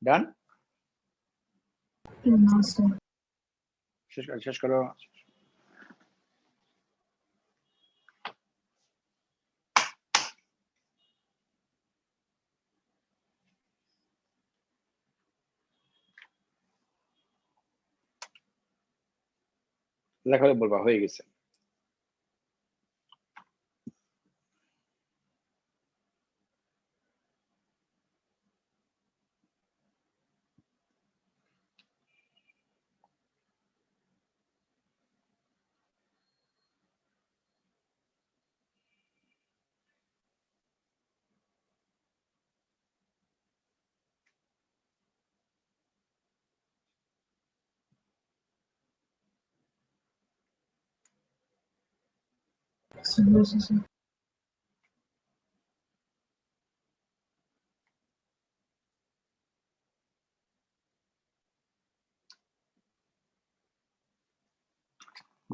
ডান? শেষ করো। লেখালে বলবা হয়ে গেছে।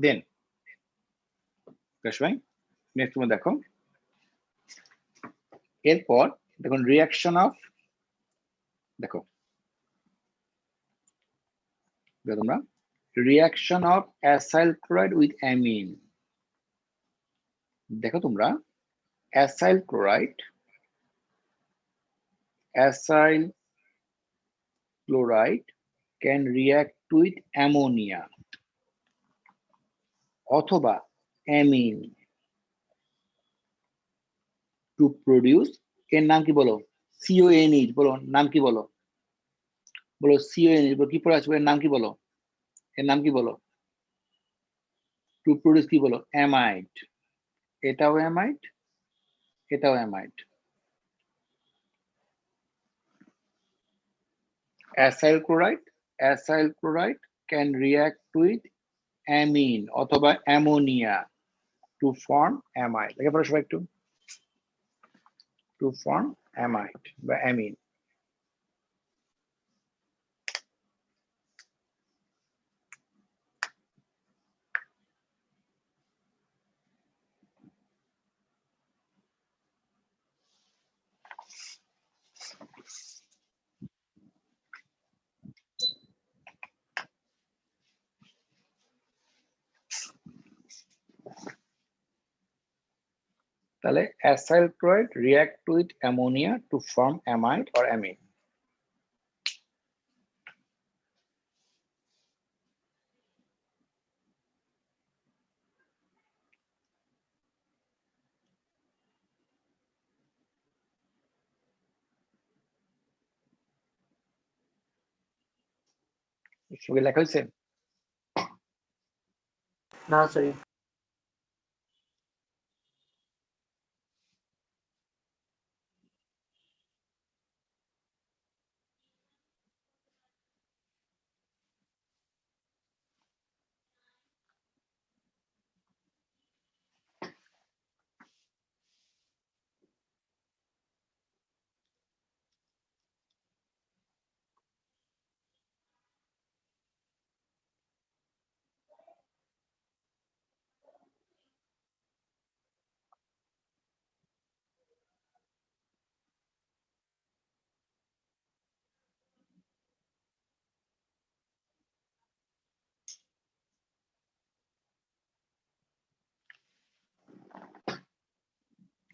দেন ভাই নেক্সট তুমি দেখো, এরপর দেখুন রিঅ্যাকশন অফ, দেখো তোমরা reaction of acyl chloride with amine. দেখো তোমরা acyl chloride can react with ammonia অথবা অ্যামিন টু প্রডিউস, এর নাম কি বলো? CONH, বলো নাম কি বলো? বলো CONH, বলো কি পড়ে আছে, এর নাম কি বলো? এর নাম কি বলো? টু প্রডিউস কি বলো? অ্যামাইড। এটাও অ্যামাইড, এটাও amide. Acyl chloride can react with amine অথবা অ্যামোনিয়া টু ফর্ম অ্যামাইড। দেখে পড়ো সবাই একটু, টু ফর্ম অ্যামাইড বা অ্যামিন। তাহলে acyl chloride react with ammonia to form amide or amine. সঙ্গে লেখা হয়েছে? না সরি।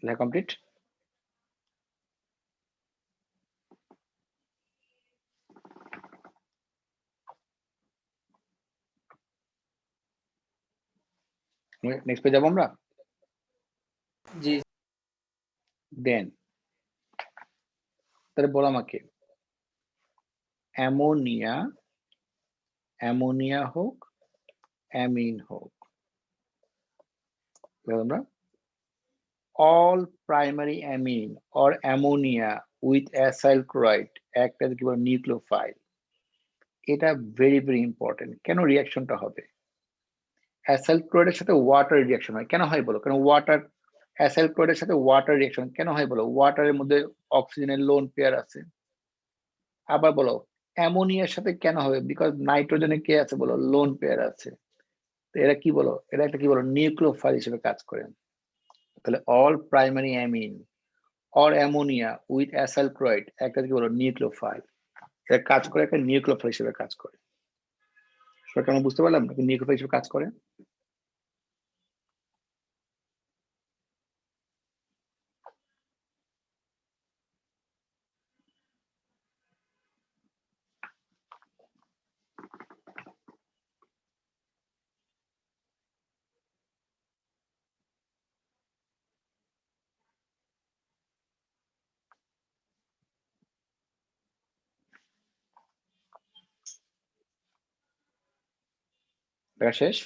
লেখা কমপ্লিট? নেক্সট পেজ যাবো আমরা। জি দেন তাহলে বলো আমাকে অ্যামোনিয়া, অ্যামোনিয়া হোক অ্যামিন হোক, আমরা all primary amine or ammonia with acyl chloride act as কি বলে নিউক্লিওফাইল। এটা ভেরি ভেরি ইম্পর্টেন্ট। কেন রিয়াকশনটা হবে? অ্যাসাইল ক্লোরাইডের সাথে ওয়াটার রিয়াকশন হয়। কেন হয় বলো? কারণ ওয়াটার, অ্যাসাইল ক্লোরাইডের সাথে ওয়াটার রিয়াকশন কেন হয় বলো? ওয়াটারের মধ্যে অক্সিজেনের লোন পেয়ার আছে। আবার বলো অ্যামোনিয়ার সাথে কেন হবে? বিকজ নাইট্রোজেনে কে আছে বলো? লোন পেয়ার আছে। তো এরা কি বলো? এরা একটা কি বলো? নিউক্লিওফাইল হিসেবে কাজ করে। তাহলে all primary amine or ammonia with acyl chloride একটা কি বলো? নিউক্লিওফাইল। এরা কাজ করে একটা নিউক্লিওফাইল হিসেবে কাজ করে। সবাই কেন বুঝতে পারলাম নাকি নিউক্লিওফাইল হিসেবে কাজ করে? দেখা শেষ?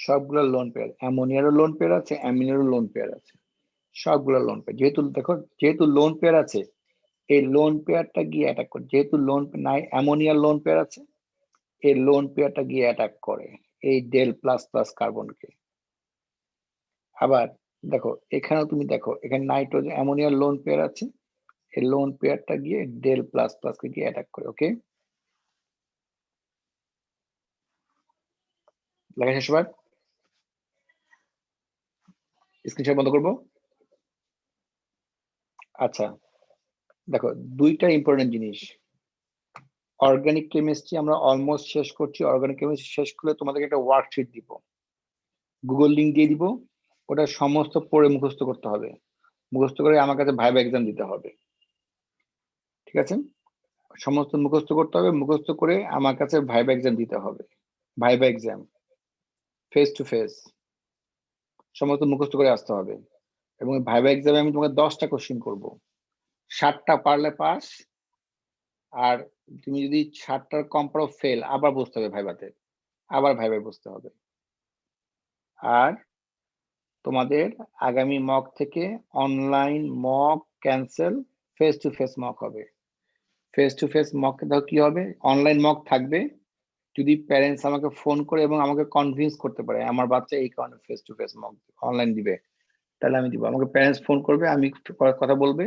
সবগুলো লোন পেয়ার, অ্যামোনিয়ারও লোন পেয়ার আছে, অ্যামিনেরও লোন পেয়ার আছে, সবগুলো লোন পেয়ার। যেহেতু দেখো যেহেতু লোন পেয়ার আছে, এই লোন পেয়ারটা গিয়ে অ্যাটাক করে। যেহেতু লোন নাই, অ্যামোনিয়ার লোন পেয়ার আছে, এই লোন পেয়ারটা গিয়ে অ্যাটাক করে এই ডেল প্লাস প্লাস কার্বনকে। আবার দেখো এখানেও তুমি দেখো এখানে নাইট্রোজেন অ্যামোনিয়ার লোন পেয়ার আছে, এই লোন পেয়ারটা গিয়ে ডেল প্লাস প্লাস কে গিয়ে অ্যাটাক করে। ওকে, লেখা শেষ? সবার স্ক্রিনশট বন্ধ করবো। আচ্ছা দেখো দুইটা ইম্পর্টেন্ট জিনিস। অর্গানিক কেমিস্ট্রি আমরা অলমোস্ট শেষ করছি। অর্গানিক কেমিস্ট্রি শেষ করলে তোমাদেরকে একটা ওয়ার্কশিট দিব, গুগল লিংক দিয়ে দিব, ওটা সমস্ত পড়ে মুখস্থ করতে হবে। মুখস্থ করে আমার কাছে ভাইবা এক্সাম দিতে হবে। ঠিক আছে, সমস্ত মুখস্থ করতে হবে। মুখস্থ করে আমার কাছে ভাইবা এক্সাম দিতে হবে। Viva exam face to face সমস্ত মুখস্থ করে আসতে হবে। এবং ভাইবা এক্সামে আমি তোমাকে 10টা কোশ্চেন করবো, 7টা পারলে পাস, আর তুমি যদি 7টার কম পারো ফেল। আবার বসতে হবে ভাইবাতে, আবার ভাইবায় বসতে হবে। আর তোমাদের আগামী মক থেকে online mock cancel, face to face mock হবে। ফেস টু ফেস মক দাও কি হবে? অনলাইন মক থাকবে, যদি প্যারেন্টস আমাকে ফোন করে এবং আমাকে কনভিন্স করতে পারে আমার বাচ্চা এই কারণে face to face mock online দিবে, তাহলে আমি দিব। আমাকে প্যারেন্টস ফোন করবে, আমি কথা বলবে,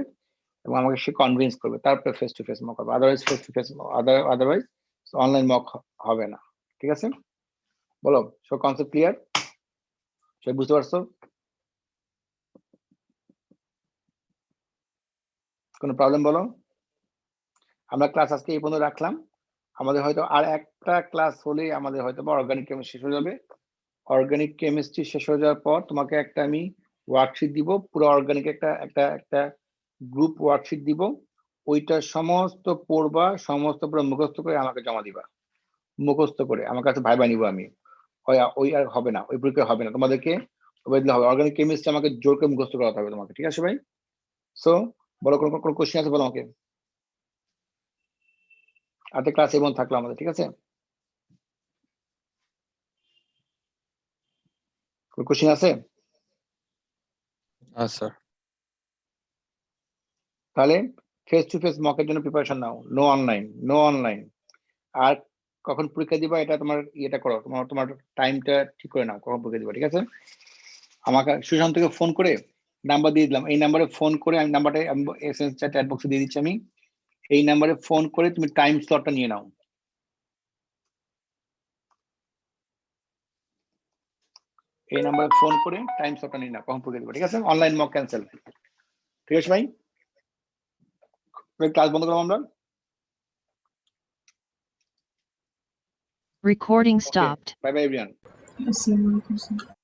এবং আমাকে সে কনভিন্স করবে, তারপরে ফেস টু ফেস মক হবে। Otherwise face to face, otherwise online mock হবে না। ঠিক আছে, বলো সব কনসেপ্ট ক্লিয়ার? সবাই বুঝতে পারছো? কোনো প্রবলেম বলো? আমরা ক্লাস আজকে এই পর্যন্ত রাখলাম। আমাদের হয়তো আর একটা ক্লাস হলে আমাদের হয়তো অর্গানিক কেমিস্ট্রি শেষ হয়ে যাবে। অর্গানিক কেমিস্ট্রি শেষ হয়ে যাওয়ার পর তোমাকে একটা আমি ওয়ার্কশিট দিব, পুরো অর্গানিক একটা একটা একটা গ্রুপ ওয়ার্কশিট দিব। ওইটা সমস্ত পড়বা, সমস্ত পুরো মুখস্থ করে আমাকে জমা দিবা। মুখস্থ করে আমার কাছে ভাইবা নিব আমি। ওই আর হবে না, ওই পরীক্ষা হবে না, তোমাদেরকে ওই দিলে হবে। অর্গানিক কেমিস্ট্রি আমাকে জোর করে মুখস্থ করাতে হবে তোমাকে। ঠিক আছে ভাই? সো বলো, কোনো কোশ্চেন আছে বলো আমাকে। আজকে ক্লাস এমন থাকলো আমাদের। ঠিক আছে, কোনো কোশ্চেন আছে? হ্যাঁ স্যার। তাহলে ফেস টু ফেস মকের জন্য প্রিপারেশন নাও, নো অনলাইন, নো অনলাইন। আর কখন পরীক্ষা দিবা এটা তোমার ইয়েটা করো, তোমার টাইমটা ঠিক করে নাও কখন পরীক্ষা দিবা। ঠিক আছে, আমাকে সুশান্তকে ফোন করে নাম্বার দিয়ে দিলাম, এই নাম্বারে ফোন করে, আমি নাম্বারটা এসএমএস চ্যাট বক্সে দিয়ে দিচ্ছি আমি। এই নাম্বারে ফোন করে তুমি টাইম স্লটটা নিয়ে নাও। এই নাম্বারে ফোন করে টাইম স্লটটা নিয়ে নাও কখন পরীক্ষা দিবা। ঠিক আছে, অনলাইন মক ক্যান্সেল। ঠিক আছে ভাই, ক্লাস বন্ধ করলাম আমরা। Recording stopped. Bye bye everyone. আসসালামু আলাইকুম স্যার।